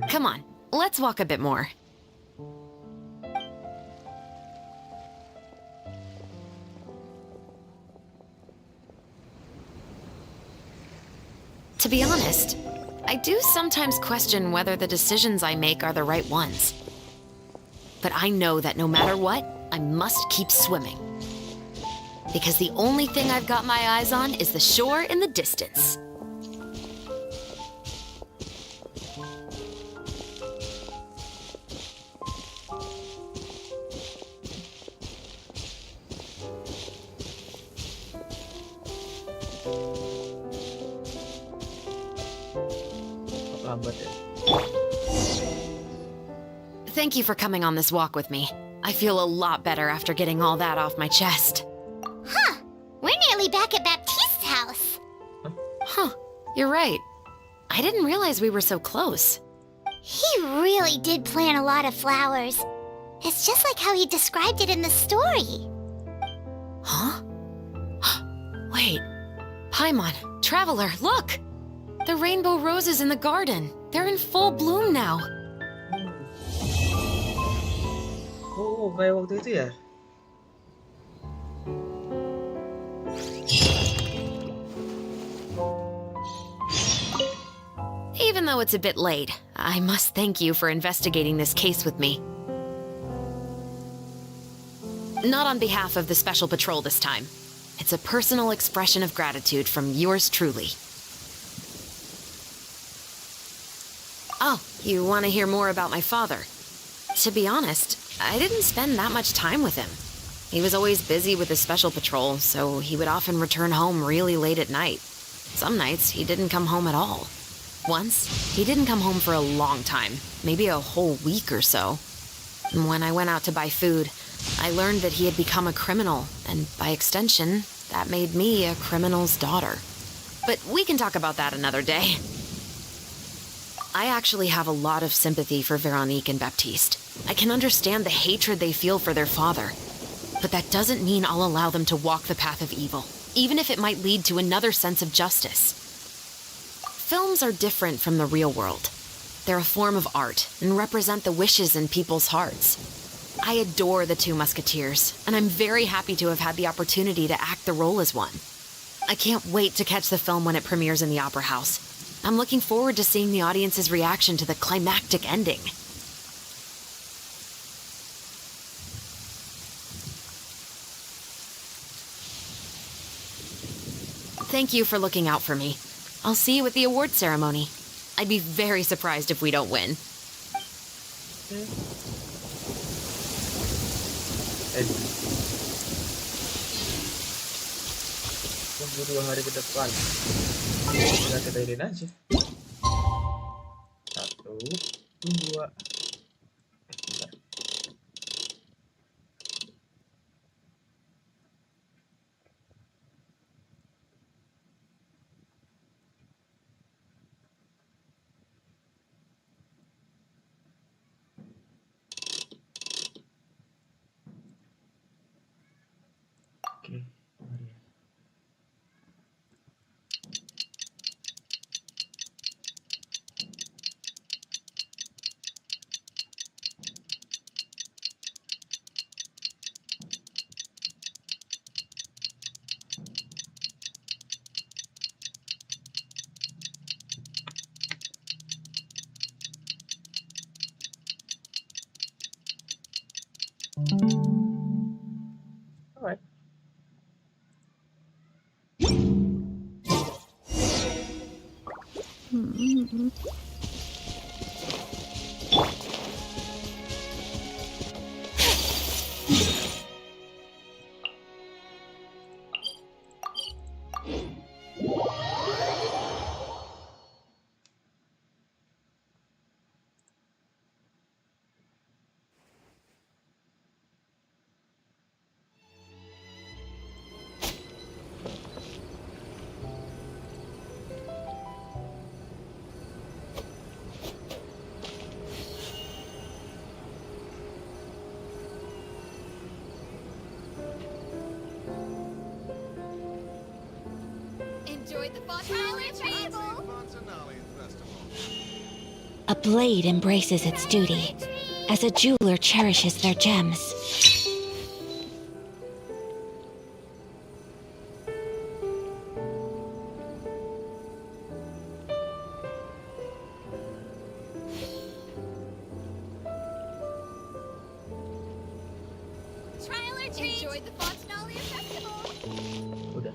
Come on, let's walk a bit more. To be honest, I do sometimes question whether the decisions I make are the right ones. But I know that no matter what, I must keep swimming. Because the only thing I've got my eyes on is the shore in the distance. Lambat ya. Thank you for coming on this walk with me. I feel a lot better after getting all that off my chest. Huh. We're nearly back at Baptiste's house. Huh, you're right. I didn't realize we were so close. He really did plant a lot of flowers. It's just like how he described it in the story. Huh? Wait. Paimon, Traveler, look! The rainbow roses in the garden. They're in full bloom now. Oh, kayak waktu itu ya? Even though it's a bit late, I must thank you for investigating this case with me. Not on behalf of the Special Patrol this time. It's a personal expression of gratitude from yours truly. Oh, you want to hear more about my father? To be honest, I didn't spend that much time with him. He was always busy with the Special Patrol, so he would often return home really late at night. Some nights, he didn't come home at all. Once, he didn't come home for a long time, maybe a whole week or so. And when I went out to buy food, I learned that he had become a criminal, and by extension, that made me a criminal's daughter. But we can talk about that another day. I actually have a lot of sympathy for Veronique and Baptiste. I can understand the hatred they feel for their father. But that doesn't mean I'll allow them to walk the path of evil, even if it might lead to another sense of justice. Films are different from the real world. They're a form of art and represent the wishes in people's hearts. I adore the Two Musketeers, and I'm very happy to have had the opportunity to act the role as one. I can't wait to catch the film when it premieres in the Opera House. I'm looking forward to seeing the audience's reaction to the climactic ending. Thank you for looking out for me. I'll see you at the award ceremony. I'd be very surprised if we don't win. Tunggu 2 hari ke depan. Kita kedailin aja. 1, 2. Bentar. Oke, mari. Alright. A blade embraces its duty, as a jeweler cherishes their gems. Trial or treat. Enjoy the Fontanalia Festival. Udah.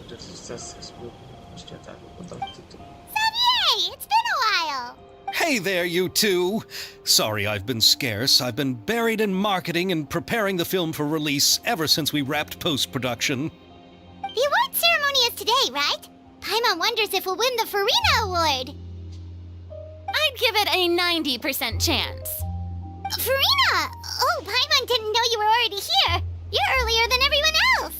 Udah sukses sebelum persenjataan portal ditutup. Xavier, it's been a while. Hey there, you two! Sorry I've been scarce. I've been buried in marketing and preparing the film for release ever since we wrapped post-production. The award ceremony is today, right? Paimon wonders if we'll win the Farina Award. I'd give it a 90% chance. Farina! Oh, Paimon didn't know you were already here. You're earlier than everyone else.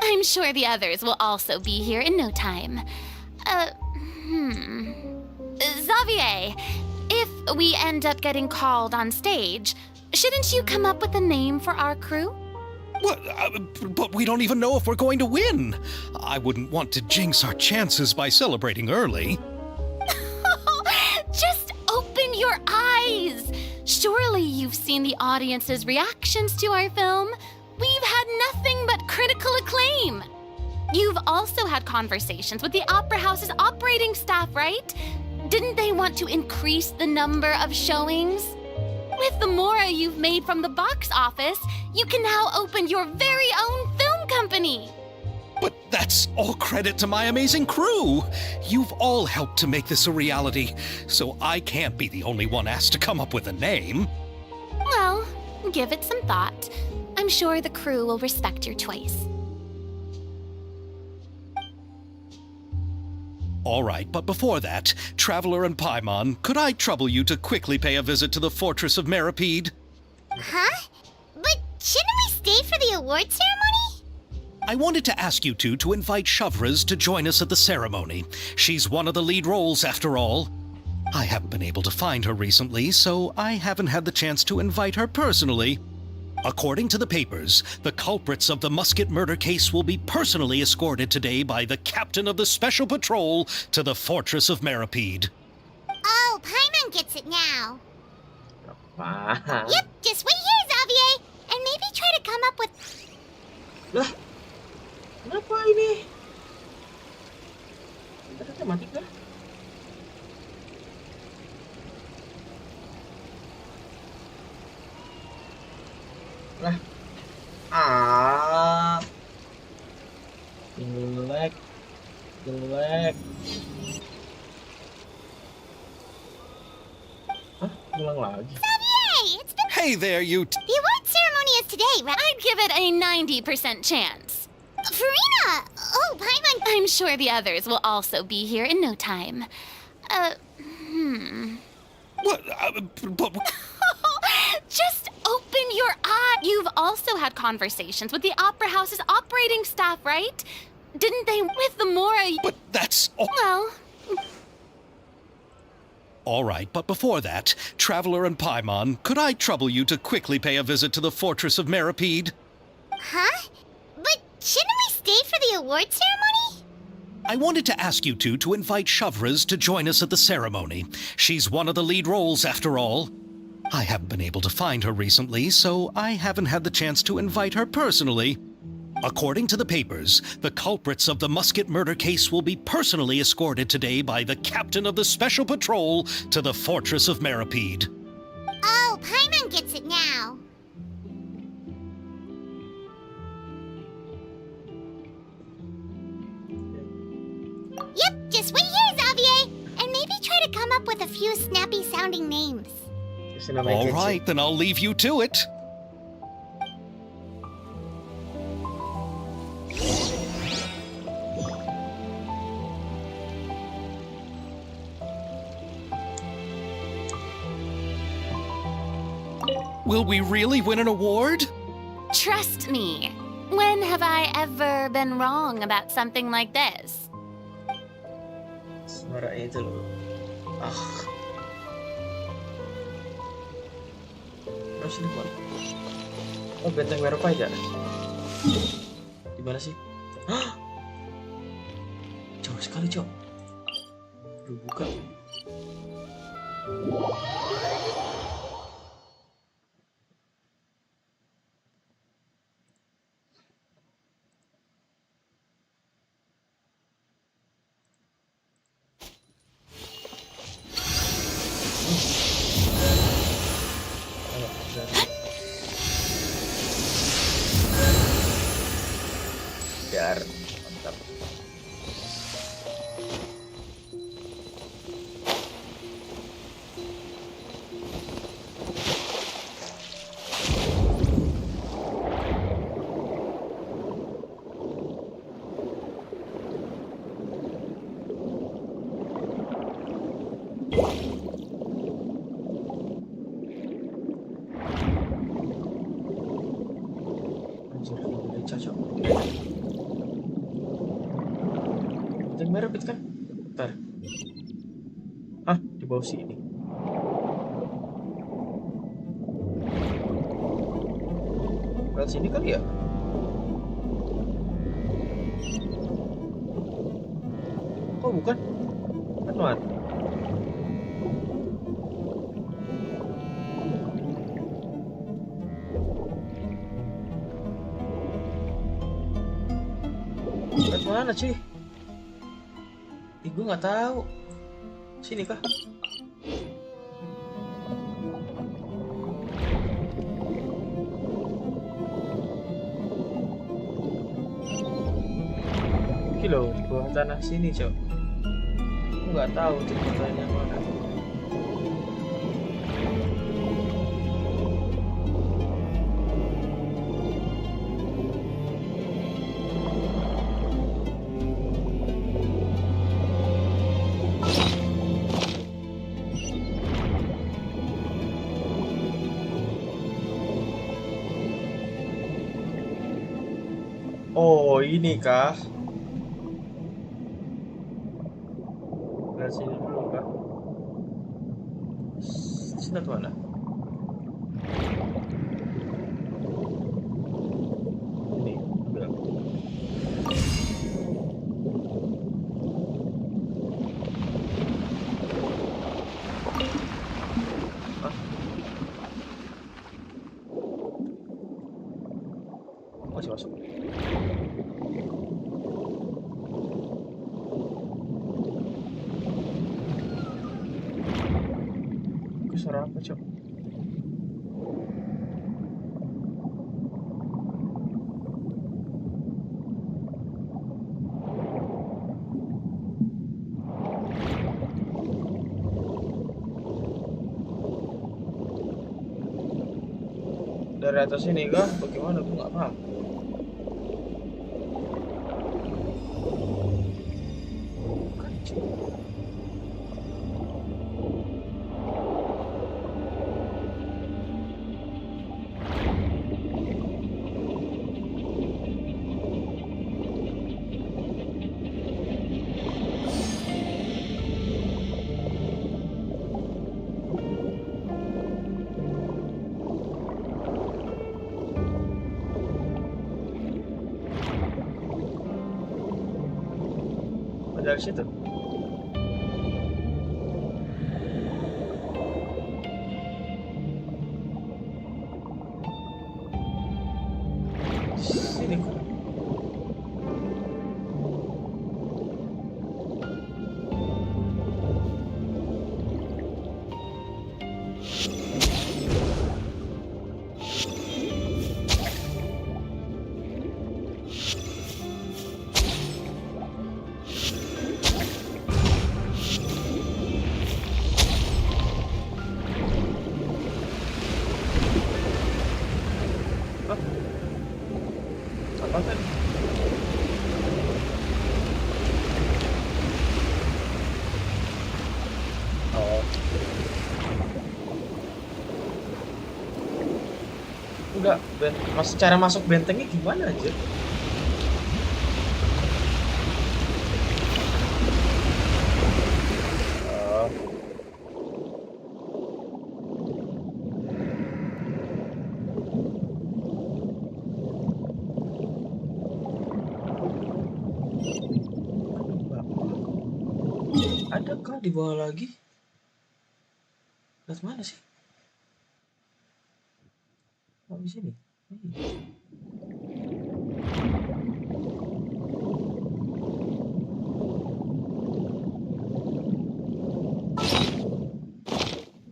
I'm sure the others will also be here in no time. Xavier, if we end up getting called on stage, shouldn't you come up with a name for our crew? What? But we don't even know if we're going to win. I wouldn't want to jinx our chances by celebrating early. Just open your eyes! Surely you've seen the audience's reactions to our film. We've had nothing but critical acclaim. You've also had conversations with the Opera House's operating staff, right? Didn't they want to increase the number of showings? With the mora you've made from the box office, you can now open your very own film company. But that's all credit to my amazing crew. You've all helped to make this a reality, so I can't be the only one asked to come up with a name. Well, give it some thought. I'm sure the crew will respect your choice. All right, but before that, Traveler and Paimon, could I trouble you to quickly pay a visit to the Fortress of Meripede? Huh? But shouldn't we stay for the award ceremony? I wanted to ask you two to invite Shavraz to join us at the ceremony. She's one of the lead roles, after all. I haven't been able to find her recently, so I haven't had the chance to invite her personally. According to the papers, the culprits of the musket murder case will be personally escorted today by the captain of the Special Patrol to the Fortress of Meripede. Oh, Paimon gets it now. Apaan? Yep, just wait here, Xavier, and maybe try to come up with... Lah, kenapa ini? Internetnya mati kah? Lah, jelek. Hah, ulang lagi. Xavier, it's been... Hey there, you... The award ceremony is today, right? I'd give it a 90% chance. Farina! Oh, Paimon... I'm sure the others will also be here in no time. What? But... Just open your eye. You've also had conversations with the Opera House's operating staff, right? Didn't they with the mora... But that's... all... Well... All right, but before that, Traveler and Paimon, could I trouble you to quickly pay a visit to the Fortress of Meripede? Huh? But shouldn't we stay for the award ceremony? I wanted to ask you two to invite Shavraz to join us at the ceremony. She's one of the lead roles, after all. I haven't been able to find her recently, so I haven't had the chance to invite her personally. According to the papers, the culprits of the musket murder case will be personally escorted today by the captain of the Special Patrol to the Fortress of Meripede. Oh, Paimon gets it now. Yep, just wait here, Xavier, and maybe try to come up with a few snappy-sounding names. All right, then I'll leave you to it. Will we really win an award? Trust me. When have I ever been wrong about something like this? Suara itu loh. Ah. sini mana? Oh, benteng merah apa aja? Di mana sih? Hah? Jauh sekali, Cok. Lu buka. Biar mantap. Anjir, ini cocok. Benteng merah Pit, kan? Bentar. Hah, di bawah sini. Lewat sini kali ya? Oh, bukan. Kan Wan. Lewat mana cuy? Ih, gue nggak tahu. Sini kah? Ini loh, di bawah tanah sini, Cok. Gue nggak tahu ceritanya mana. Oh, ini kah? Lihat sini dulu kah? Sini tuh mana? Ini, enggak. Hah? Masih masuk. Itu suara apa, Cok? Dari atas ini kah? Bagaimana? Gue nggak paham. Bukan, Cok. Dari situ. Sini kok. Apa kan? Oh. Enggak, cara masuk bentengnya gimana aja? Oh. Adakah di bawah lagi? Lihat mana sih? Oh, di sini.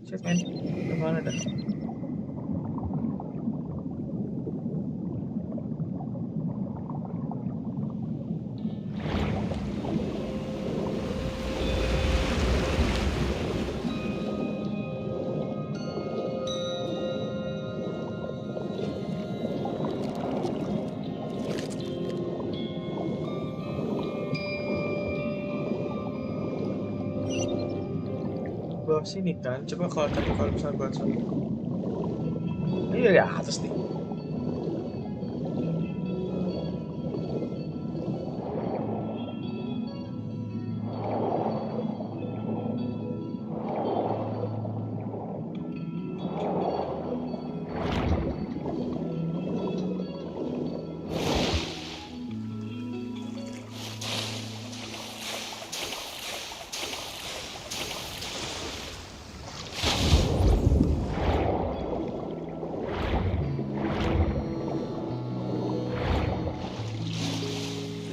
Shit, man. Kemana dah? Bawah sini kan? Coba kalau misalnya bawah sana. Iya ya atas nih.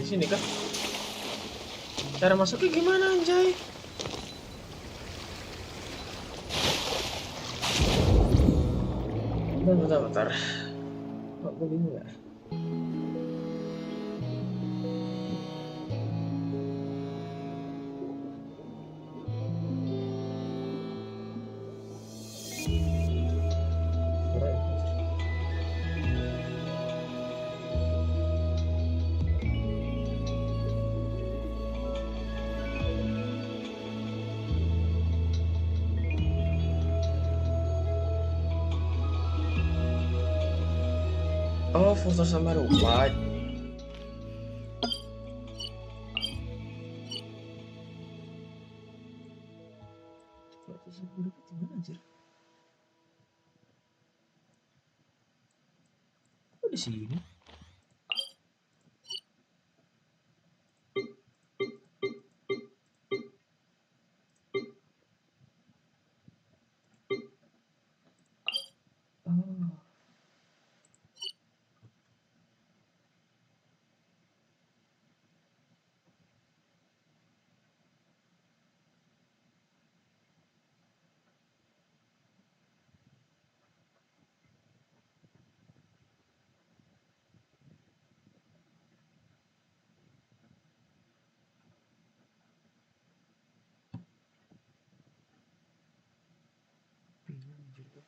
Di sini kah? Cara masuknya gimana anjay? Bentar. Kok gue bingung ya? Oh, foto sama rumah. Kok di sini? Oh. Bingung juga.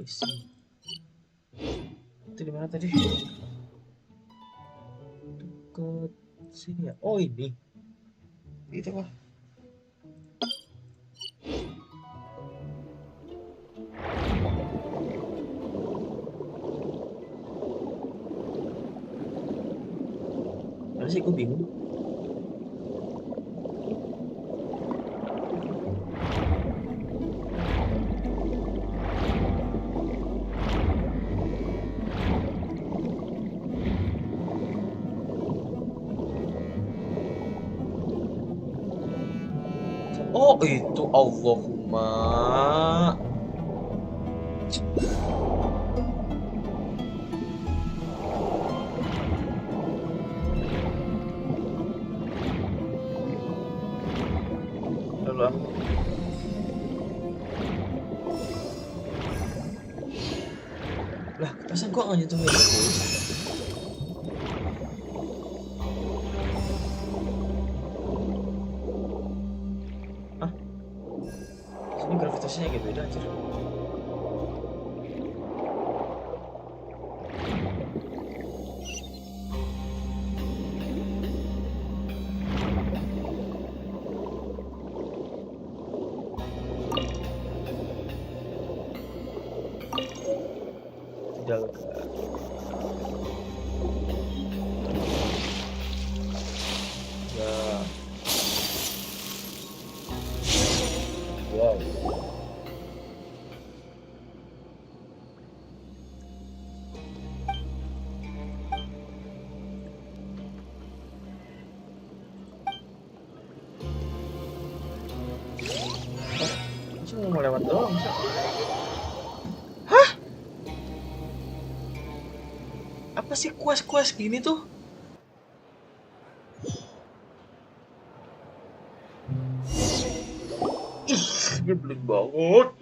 I see. Itu di mana tadi? Ke sini ya. Oh, ini. Itu kah? Mana sih gue bingung. Oh, itu Allahumma. Alah. Lah, perasaan gua nggak nyentuh itu. Hah? Sini gravitasinya agak beda anjir. Jalga. Ya. Yes. Masa mau lewat doang sih? Hah? Apa sih quest-quest gini tuh? Ih, nyebelin banget.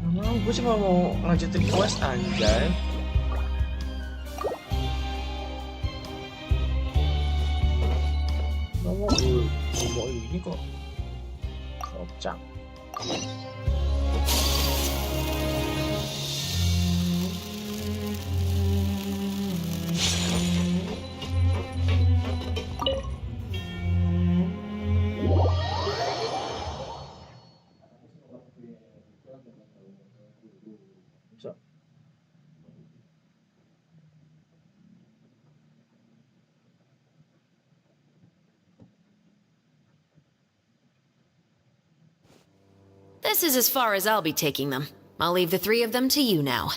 Nggak mau, gue cuma mau lanjutin quest anjay. Nggak mau ini kok. Kocak. So. This is as far as I'll be taking them. I'll leave the three of them to you now.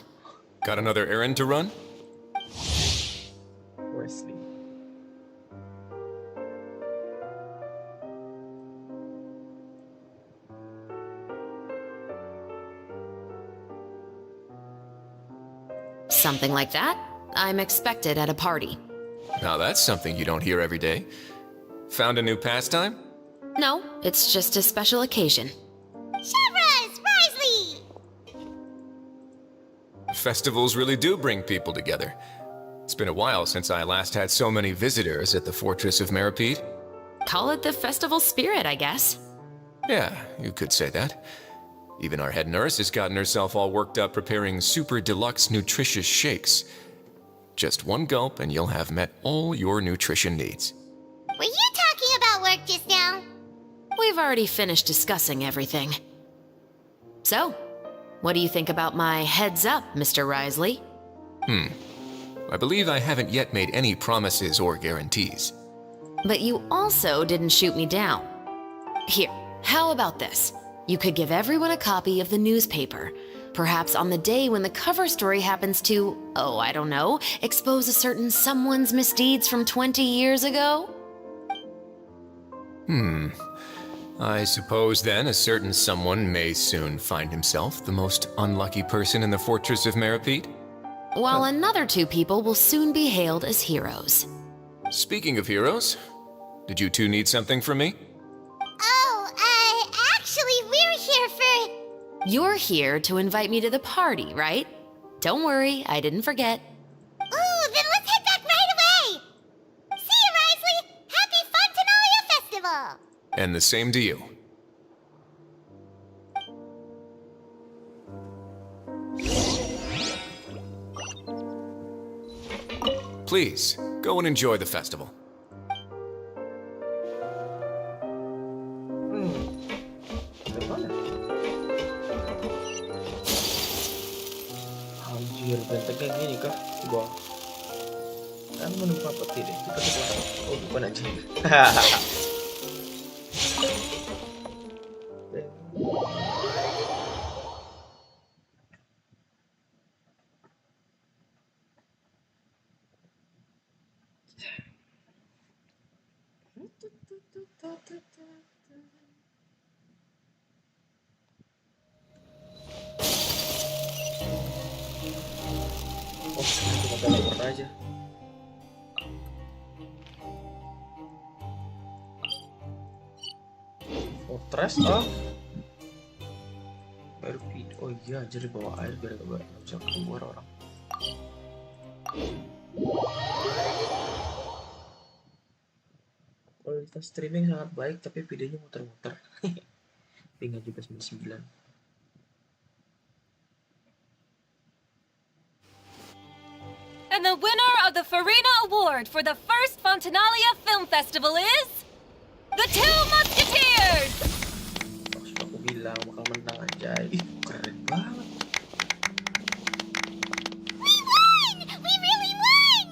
Got another errand to run? Wesley. Something like that. I'm expected at a party. Now that's something you don't hear every day. Found a new pastime? No, it's just a special occasion. Shavras! Risley! Festivals really do bring people together. It's been a while since I last had so many visitors at the Fortress of Meripede. Call it the festival spirit, I guess. Yeah, you could say that. Even our head nurse has gotten herself all worked up preparing super deluxe nutritious shakes. Just one gulp and you'll have met all your nutrition needs. Were you talking about work just now? We've already finished discussing everything. So, what do you think about my heads up, Mr. Risley? I believe I haven't yet made any promises or guarantees. But you also didn't shoot me down. Here, how about this? You could give everyone a copy of the newspaper. Perhaps on the day when the cover story happens to, oh, I don't know, expose a certain someone's misdeeds from 20 years ago? I suppose then a certain someone may soon find himself the most unlucky person in the Fortress of Meripede. While another two people will soon be hailed as heroes. Speaking of heroes, did you two need something from me? Actually, we're here for... You're here to invite me to the party, right? Don't worry, I didn't forget. Ooh, then let's head back right away! See you, Risley! Happy Funtimalia Festival! And the same to you. Please, go and enjoy the festival. Anjir, bentengnya gini kah? Gua kan menumpang peti deh. Kita ke oh, bukan anjir. Oh, cuma teleport aja. Fortress of RP. Oh iya, jadi bawa air biar gak bisa keluar orang. Kualitas streaming sangat baik, tapi videonya muter-muter. Pingnya juga 99. And the winner of the Farina Award for the first Fontanalia Film Festival is... The Two Musketeers! Oh, sudah aku bilang bakal menang aja. Ih, keren banget. We won! We really won!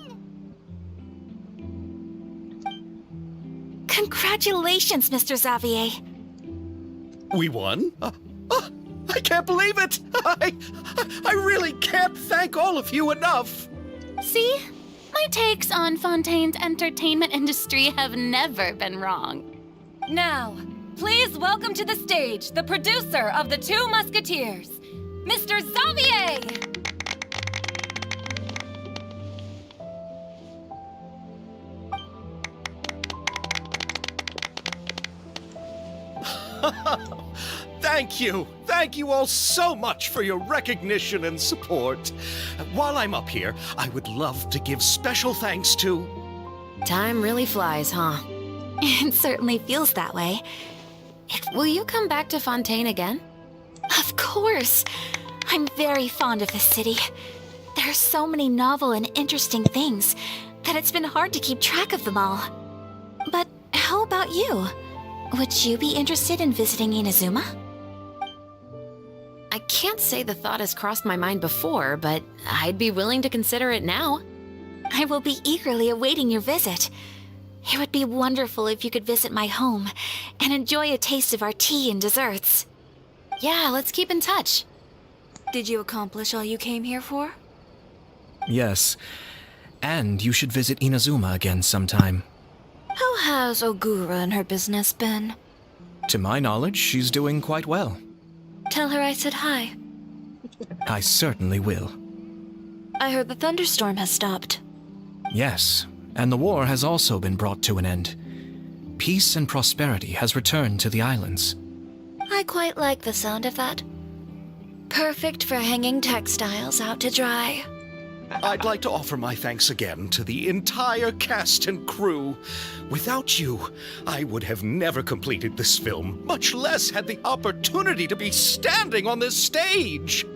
Congratulations, Mr. Xavier. We won? I can't believe it! I really can't thank all of you enough! See? My takes on Fontaine's entertainment industry have never been wrong. Now, please welcome to the stage the producer of The Two Musketeers, Mr. Xavier! Thank you! Thank you all so much for your recognition and support. While I'm up here, I would love to give special thanks to... Time really flies, huh? It certainly feels that way. Will you come back to Fontaine again? Of course. I'm very fond of this city. There are so many novel and interesting things that it's been hard to keep track of them all. But how about you? Would you be interested in visiting Inazuma? I can't say the thought has crossed my mind before, but I'd be willing to consider it now. I will be eagerly awaiting your visit. It would be wonderful if you could visit my home and enjoy a taste of our tea and desserts. Yeah, let's keep in touch. Did you accomplish all you came here for? Yes. And you should visit Inazuma again sometime. How has Ogura and her business been? To my knowledge, she's doing quite well. Tell her I said hi. I certainly will. I heard the thunderstorm has stopped. Yes, and the war has also been brought to an end. Peace and prosperity has returned to the islands. I quite like the sound of that. Perfect for hanging textiles out to dry. I'd like to offer my thanks again to the entire cast and crew. Without you, I would have never completed this film, much less had the opportunity to be standing on this stage.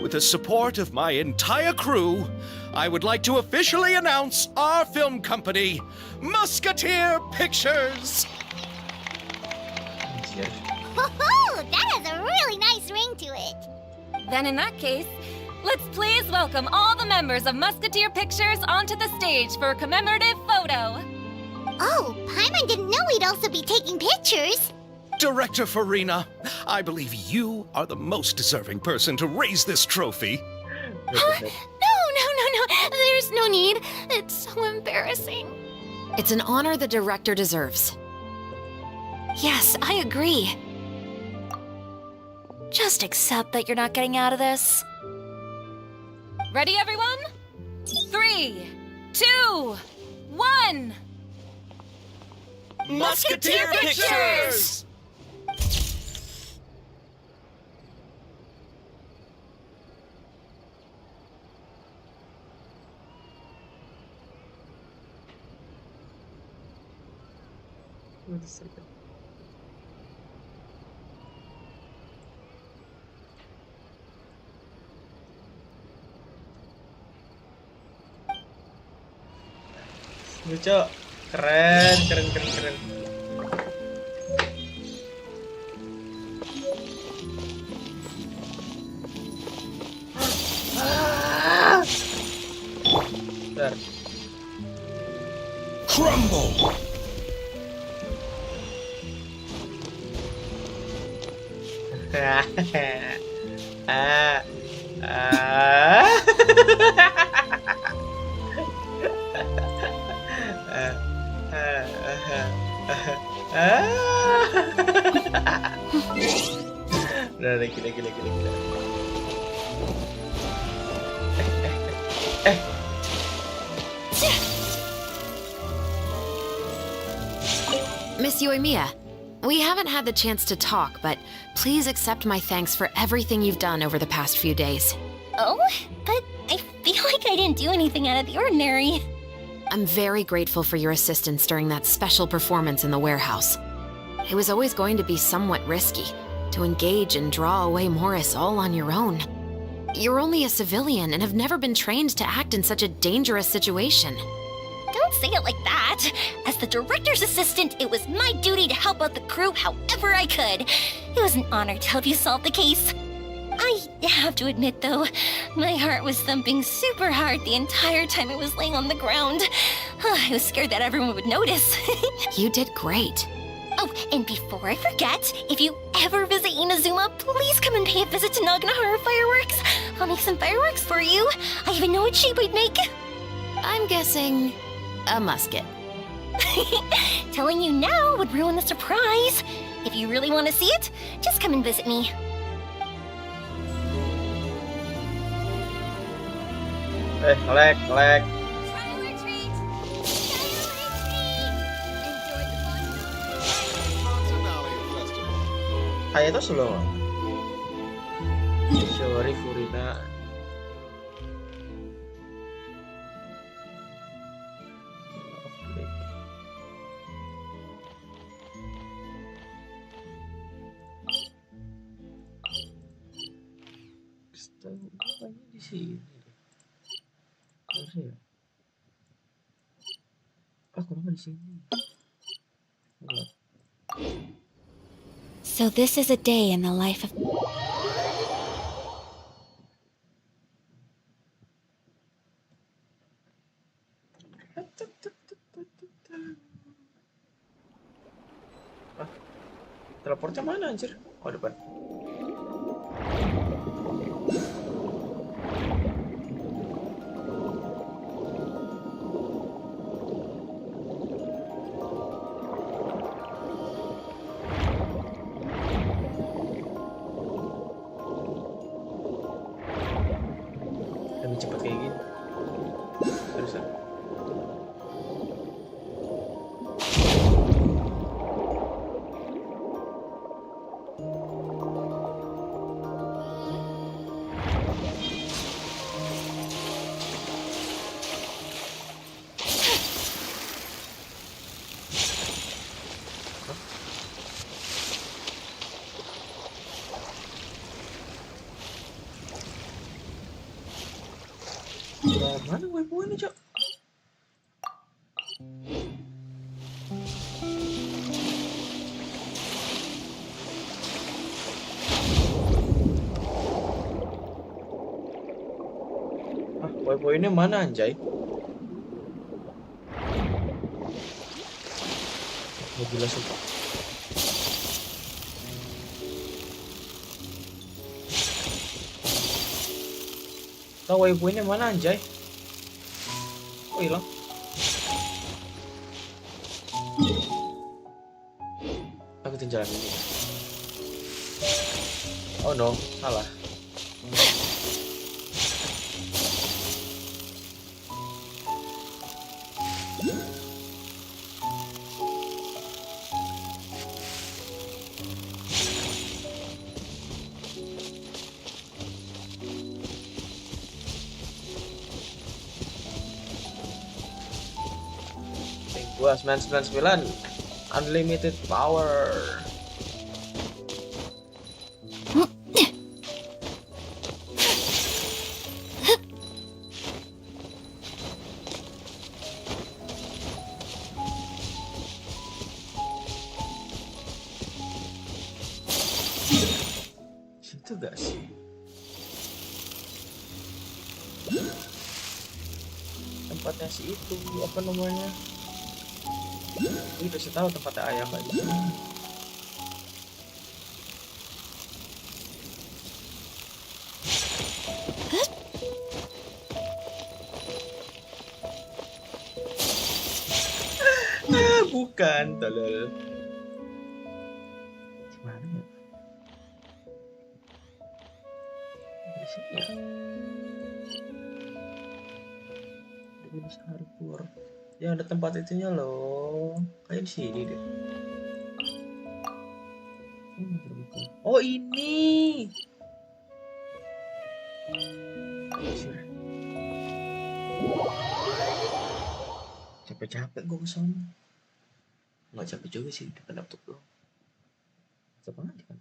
With the support of my entire crew, I would like to officially announce our film company, Musketeer Pictures. Woohoo! That has a really nice ring to it. Then in that case, let's please welcome all the members of Musketeer Pictures onto the stage for a commemorative photo. Oh, Paimon didn't know we'd also be taking pictures. Director Farina, I believe you are the most deserving person to raise this trophy. No. There's no need. It's so embarrassing. It's an honor the director deserves. Yes, I agree. Just accept that you're not getting out of this. Ready, everyone? 3, 2, 1. Musketeer Pictures! Wait a second. Lucu, keren. Bentar. Crumble! Udah, gila. Eh, Miss Yoimiya, we haven't had the chance to talk, but please accept my thanks for everything you've done over the past few days. Oh, but I feel like I didn't do anything out of the ordinary. I'm very grateful for your assistance during that special performance in the warehouse. It was always going to be somewhat risky to engage and draw away Morris all on your own. You're only a civilian and have never been trained to act in such a dangerous situation. Don't say it like that. As the director's assistant, it was my duty to help out the crew however I could. It was an honor to help you solve the case. I have to admit, though, my heart was thumping super hard the entire time it was laying on the ground. I was scared that everyone would notice. You did great. Oh, and before I forget, if you ever visit Inazuma, please come and pay a visit to Naganohara Fireworks. I'll make some fireworks for you. I even know what shape I'd make. I'm guessing a musket. Telling you now would ruin the surprise. If you really want to see it, just come and visit me. Ngelag. Kayak itu slow. Sorry Furina. Di sini. Harusnya ya. Kenapa di sini? Enggak. So this is a day in the life of... Teleportnya mana anjir? Oh, depan. Lebih cepat kayak gini. Terusan. Mana waypointnya, Cok? Waypointnya mana, anjay? Nggak jelas sumpah. Tahu waypointnya mana, anjay? Oh, hilang. Aku jalan ini. Oh no, salah. Gua 999 unlimited power. Situ gak sih? Tempatnya si itu apa namanya? Ini kasih tahu tempatnya ayah Pak di sini. Bukan, tolol. Gimana ya? Di sini ya. GIS34. Ya ada tempat itunya loh. Kayak di sini deh. Oh ini. Capek-capek gue kesana. Nggak capek juga sih depan laptop doang. Capek aja kan.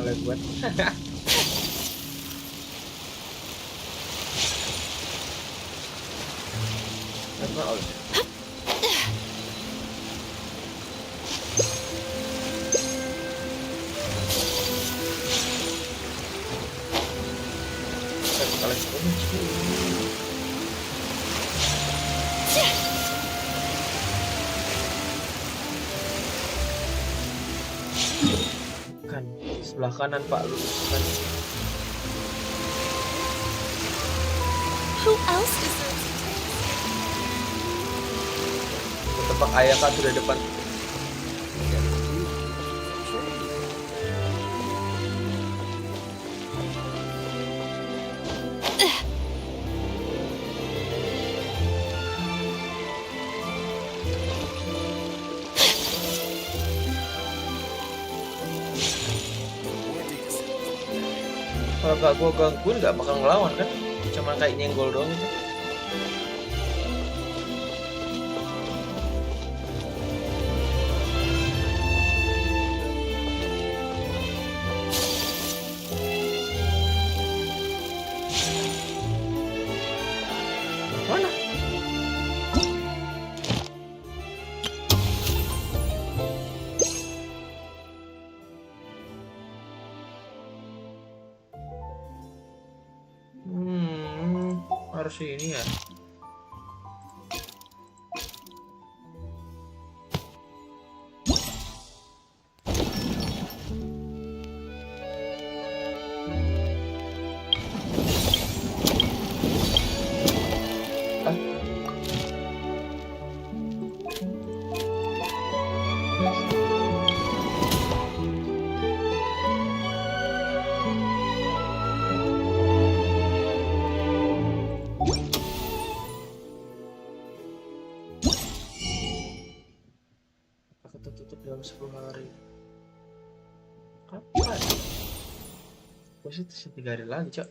Kalau buat apa oh kan sebelah kanan Pak lurus kan. Who else deserves Tebak ayah kan sudah depan. Kalau gak gue gangguin gak bakal ngelawan kan, cuma kayak nyenggol doang gitu. Mana? Harus ini ya. Tutup dalam 10 hari. Kapan? Gue sih 3 hari lagi, Cok.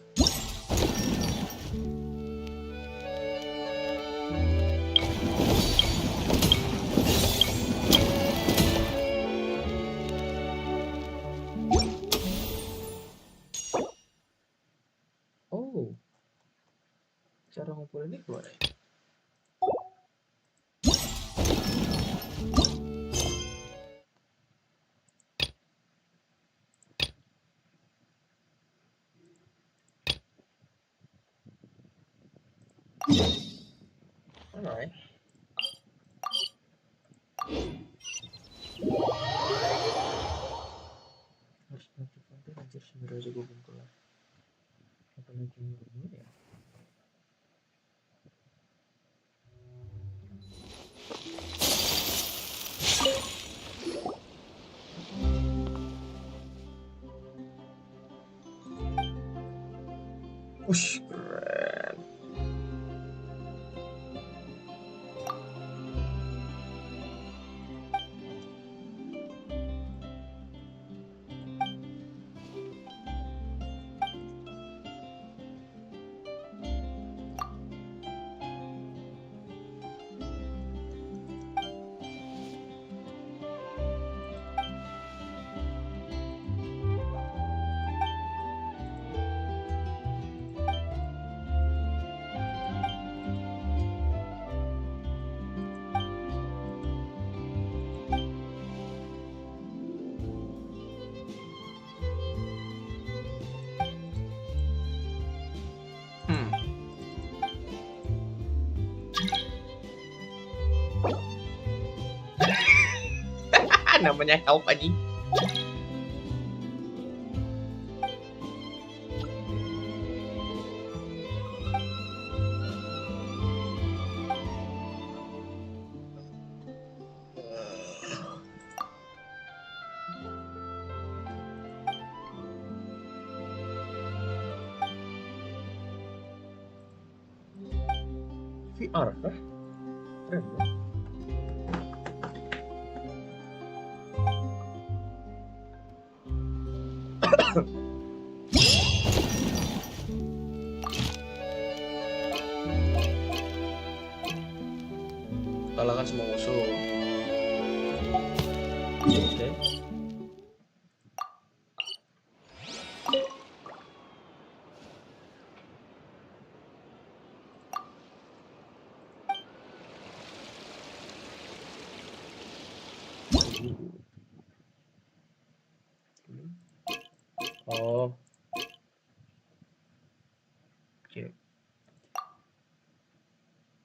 Oh. Cara ngumpulin ini keluar ya? Alright. Harus nanti anjir sebenarnya aja gue belum kelar. Apa lagi dulu ya? Ush, keren. Namanya help anjing. VR kah? Keren ya? Kalahkan semua musuh. Oke. Oh. Oke.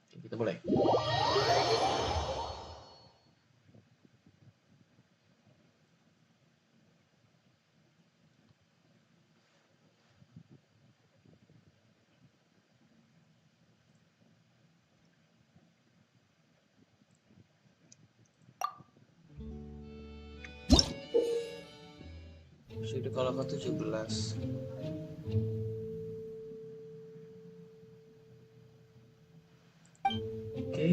Kita mulai. Sudah kalahkan 17. Oke.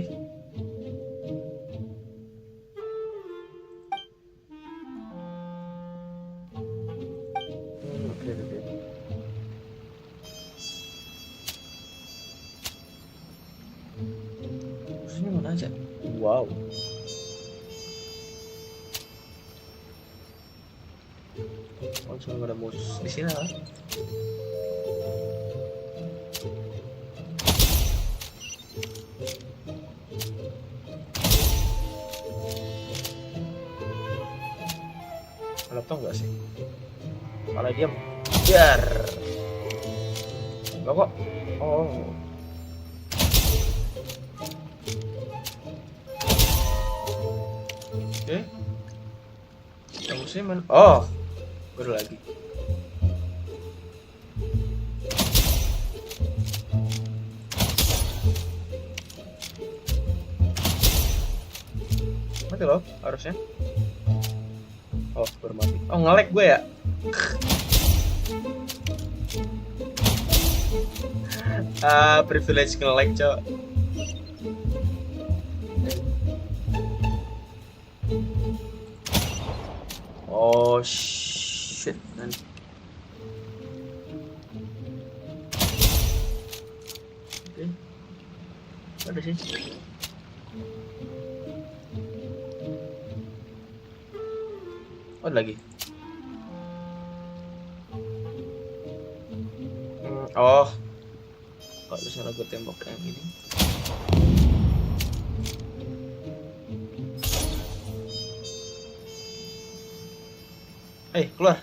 Oke. Musuhnya mana aja? Wow. Oh, cuma ada musuh di sini lah. Laptop nggak sih? Malah diam. Biar. Enggak kok. Oh. Oke. Yang musuhnya mana? Oh. Baru lagi. Mati loh harusnya. Oh baru mati. Oh nge-lag gue ya. Privilege nge-lag cok. Oh shit man. Oke. Ada sih. Oh lagi. Oh. Kalau misalnya gue tembok yang ini. Keluar.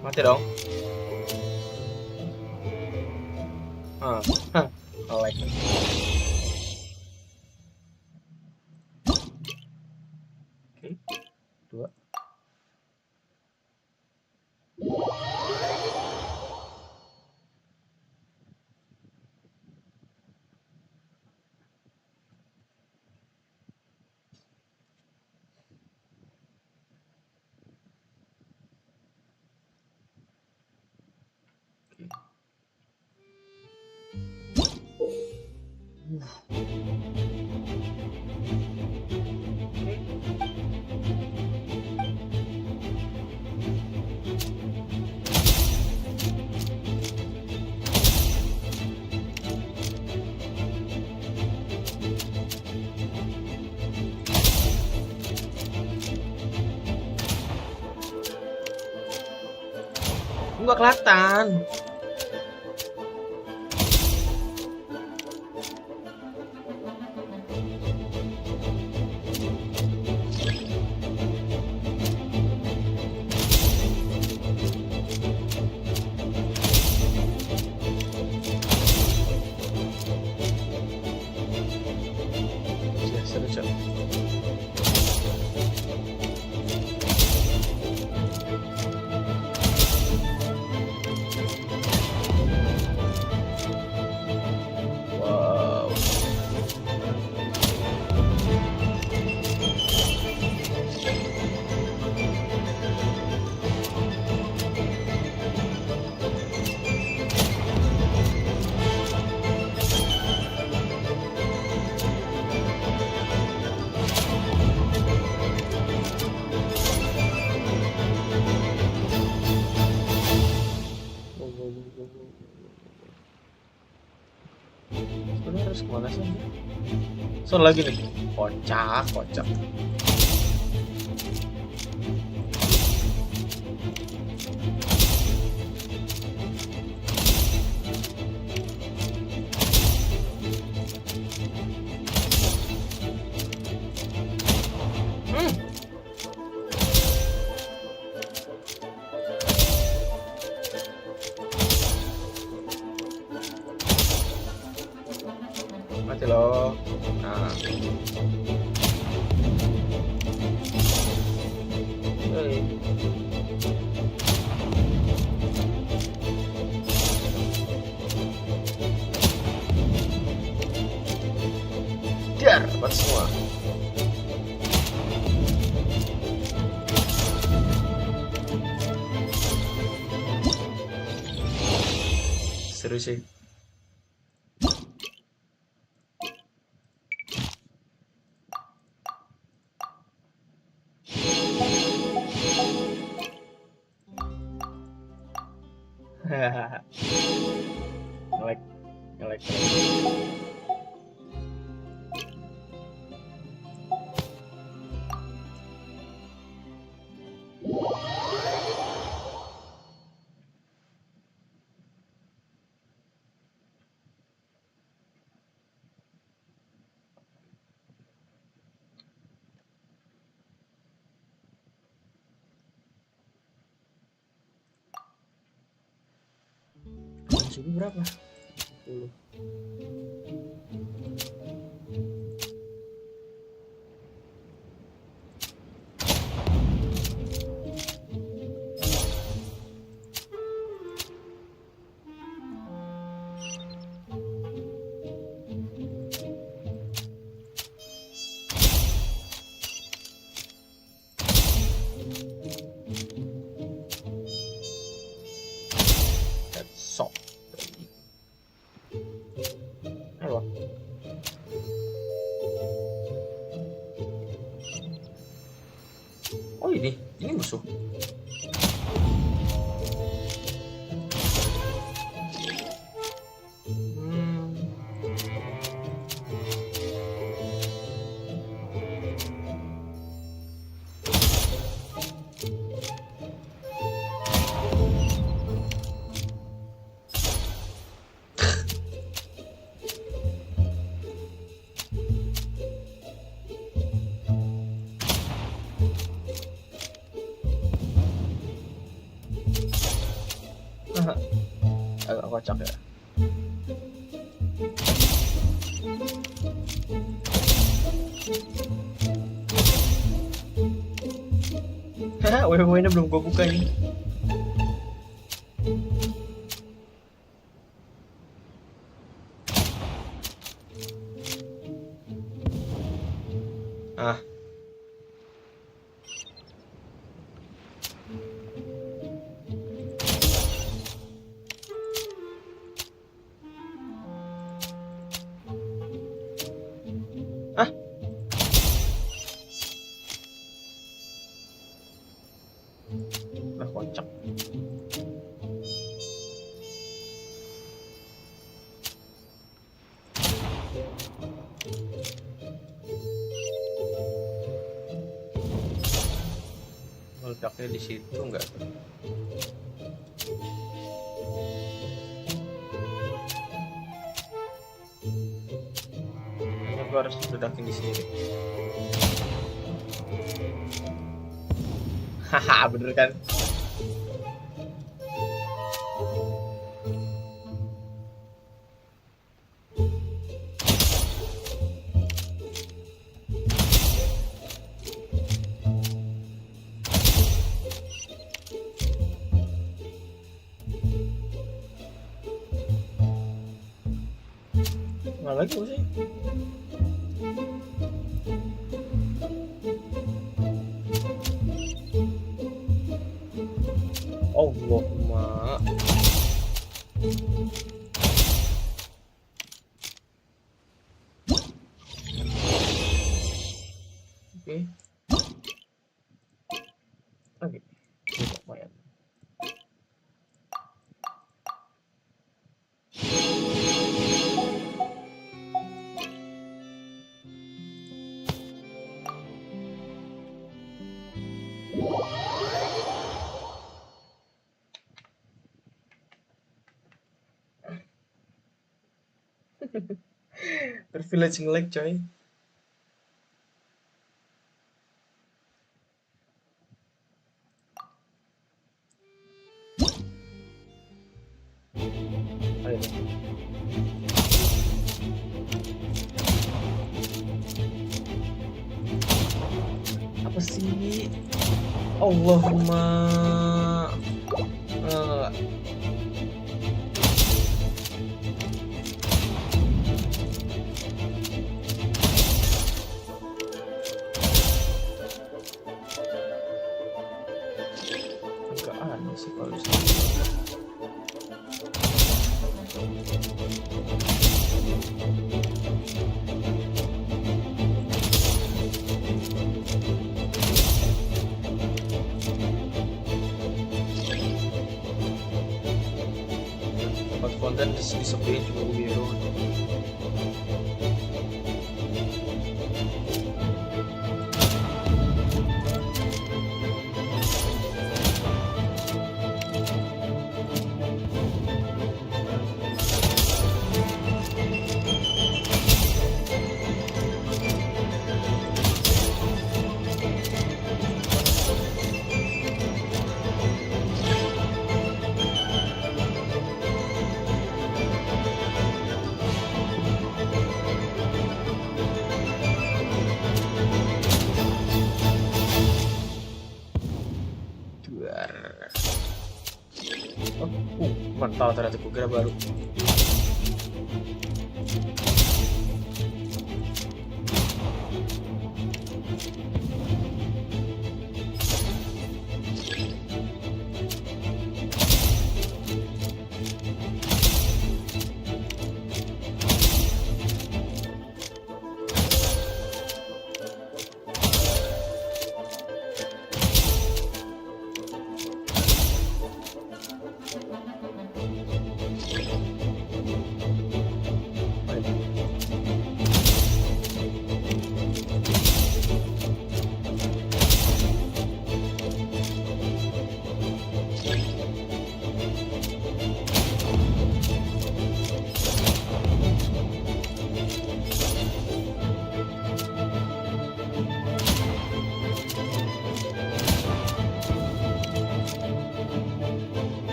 Mati dong. Like. Oke. 2. Nggak kelihatan. Sebenarnya harus kemana sih? So lagi nih, kocak, kocak. Mati loh. Nah. Hey. Dar, dapat semua. Seru sih. Ngelek, ngelek. Suhu berapa? 10. Sok. Ayo. Oh ini musuh. Agak kocak ya. Haha, WW-nya belum gue buka ini. Ah. Nah, kocak. Meledaknya di situ enggak? Kayaknya gue harus ledakin di sini. Haha, bener kan? Nggak lagi sih. Allahumma. Oke. Oke. Lumayan. Privilege nge-lag coy. Ayo. Apa sih? Allahumma. Agak aneh sih kalau tempat fonten disepiin cuma biru. Mantap ternyata gue kira baru.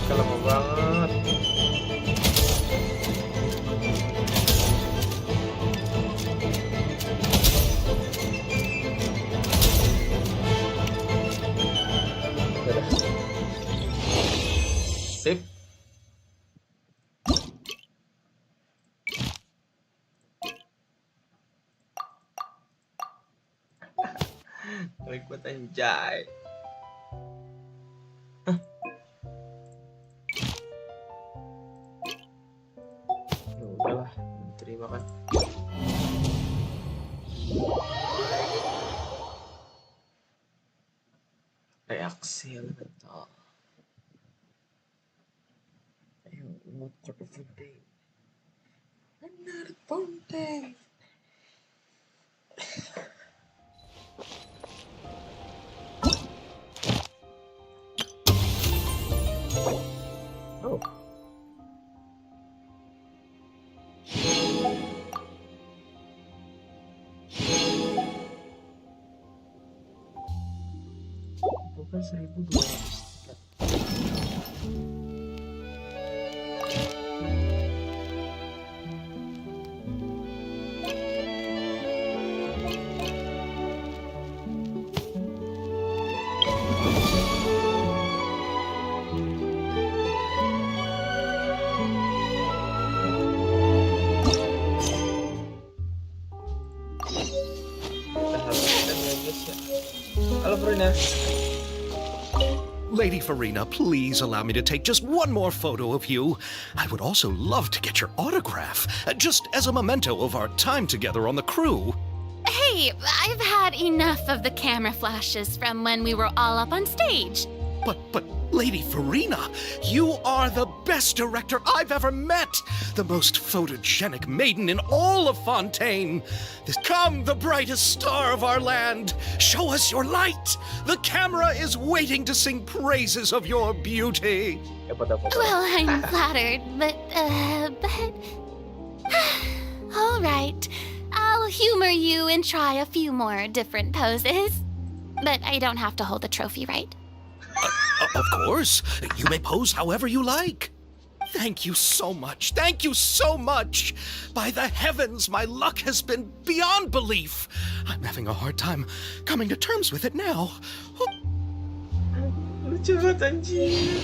Lama banget. Sip. Klik buat anjay. Udahlah, terima kan. Reaksi elemental. Ayo, not code of fountain. Benar, fountain. Oh. Bukan 1200. Halo Farina. Lady Farina, please allow me to take just one more photo of you. I would also love to get your autograph, just as a memento of our time together on the crew. Hey, I've had enough of the camera flashes from when we were all up on stage. But Lady Farina, you are the best director I've ever met! The most photogenic maiden in all of Fontaine! Come, the brightest star of our land! Show us your light! The camera is waiting to sing praises of your beauty! Well, I'm flattered, but... All right. I'll humor you and try a few more different poses. But I don't have to hold the trophy, right? Of course. You may pose however you like. Thank you so much. Thank you so much. By the heavens, my luck has been beyond belief. I'm having a hard time coming to terms with it now. Lucu banget anjing.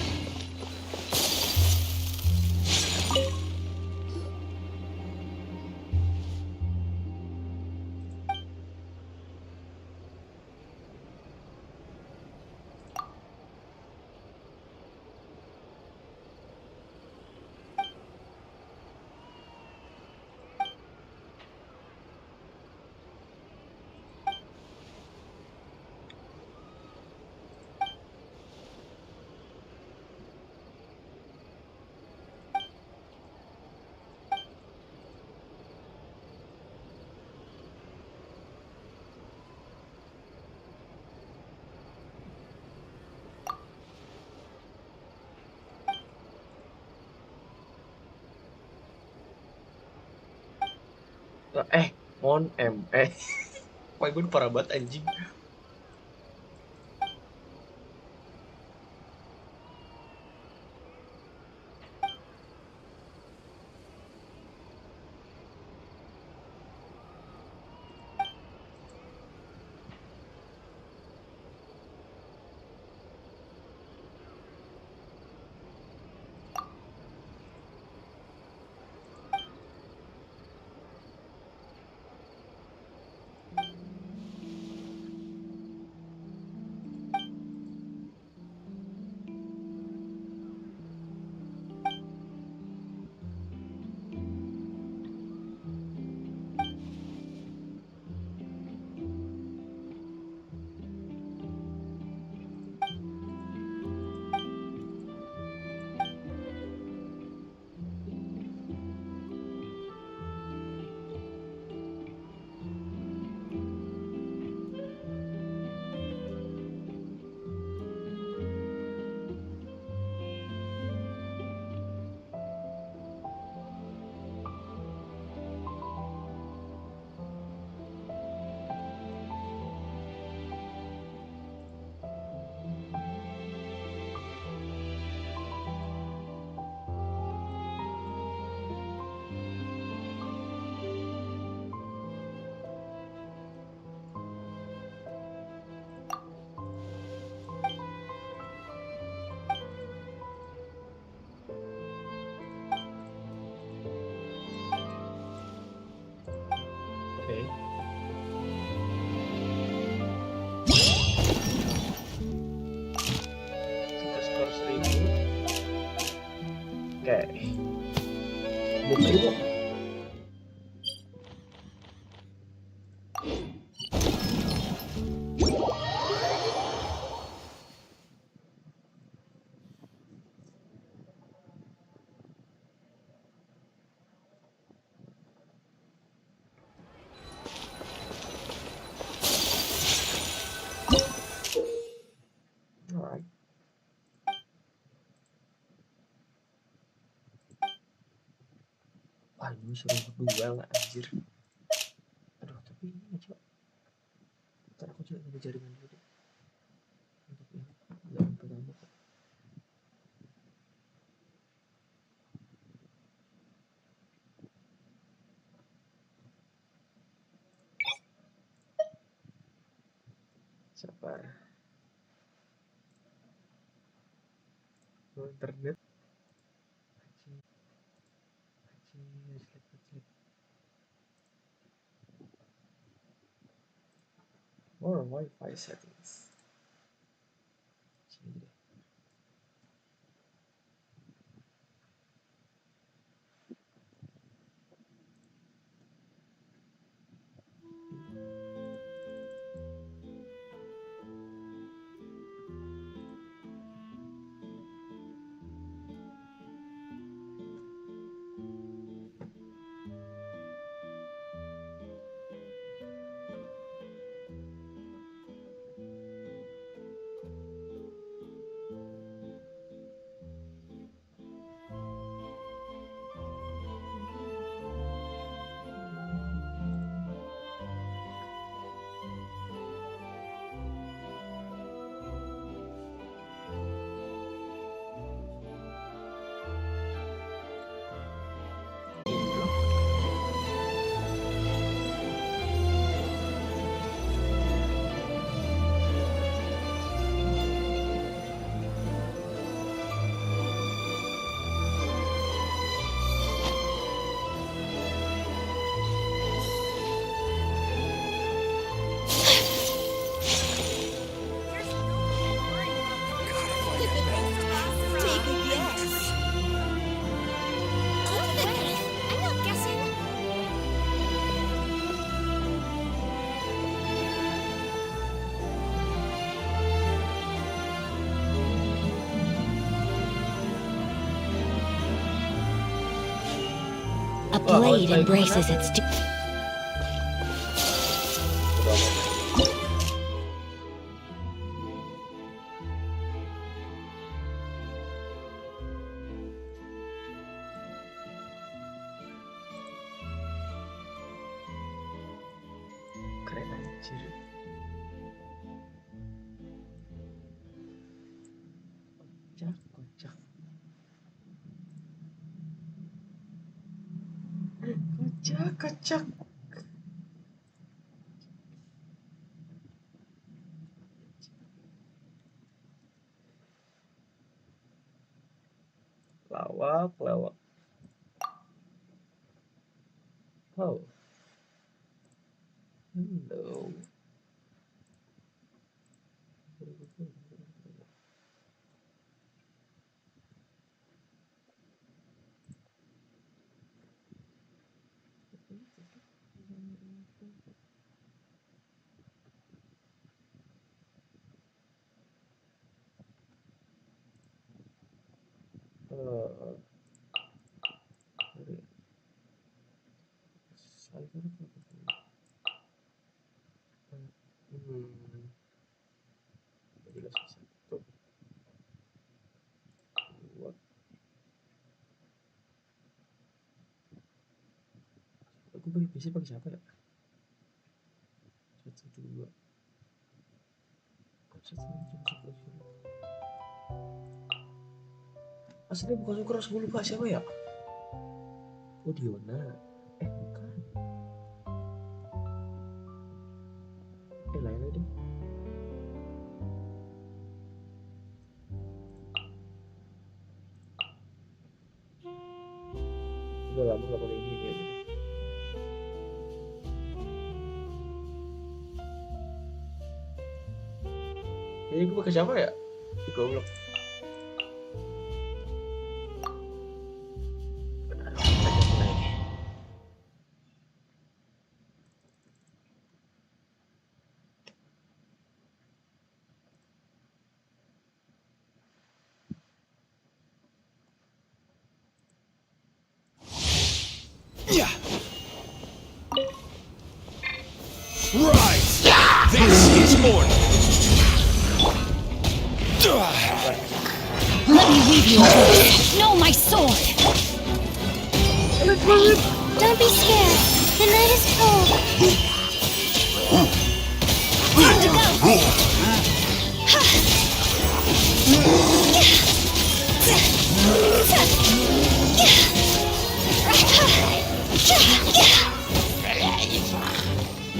Mon Wah gue parah banget anjing. Oke. Buka ibu. Alright. Wah, ini suruh berdua nggak anjir. Aduh, tapi ini coba. Ntar aku coba nyari jaringan dulu deh. Untuk yang jalan pertama. Sabar. Internet. More Wi-Fi settings. Sini deh. A blade embraces its... Keren anjir. Kocak. Kocak. Lawak. Oh. Hello. Satu, dua. Aku pakai siapa ya? Satu, dua. Aslinya bukan Sukros, gue lupa siapa ya? Oh, Diona. Bukan. Lainnya deh. Udah lama gak pakai ini kayaknya. Jadi gue pakai siapa ya? Goblok. Rise! This is order! Let me weave you a No, my sword! Don't be scared. The night is cold. Time to go!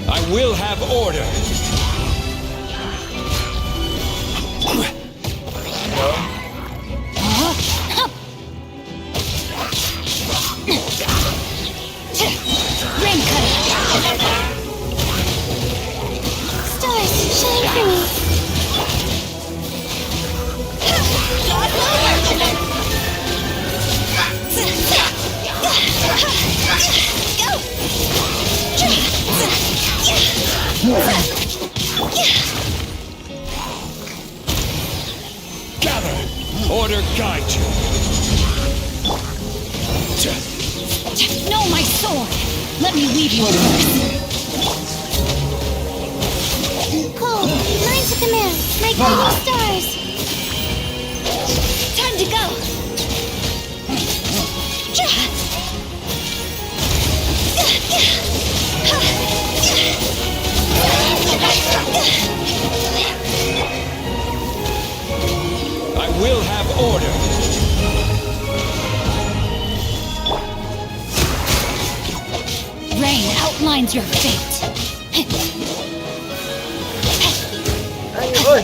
I will have order! Rain cutter! Stars, shine for me. Gather! Order guide you! No, my sword! Let me weave you a verse. Cold, mine to command. My guiding stars. Time to go! I will have order! Rain outlines your fate. Ayo, boy.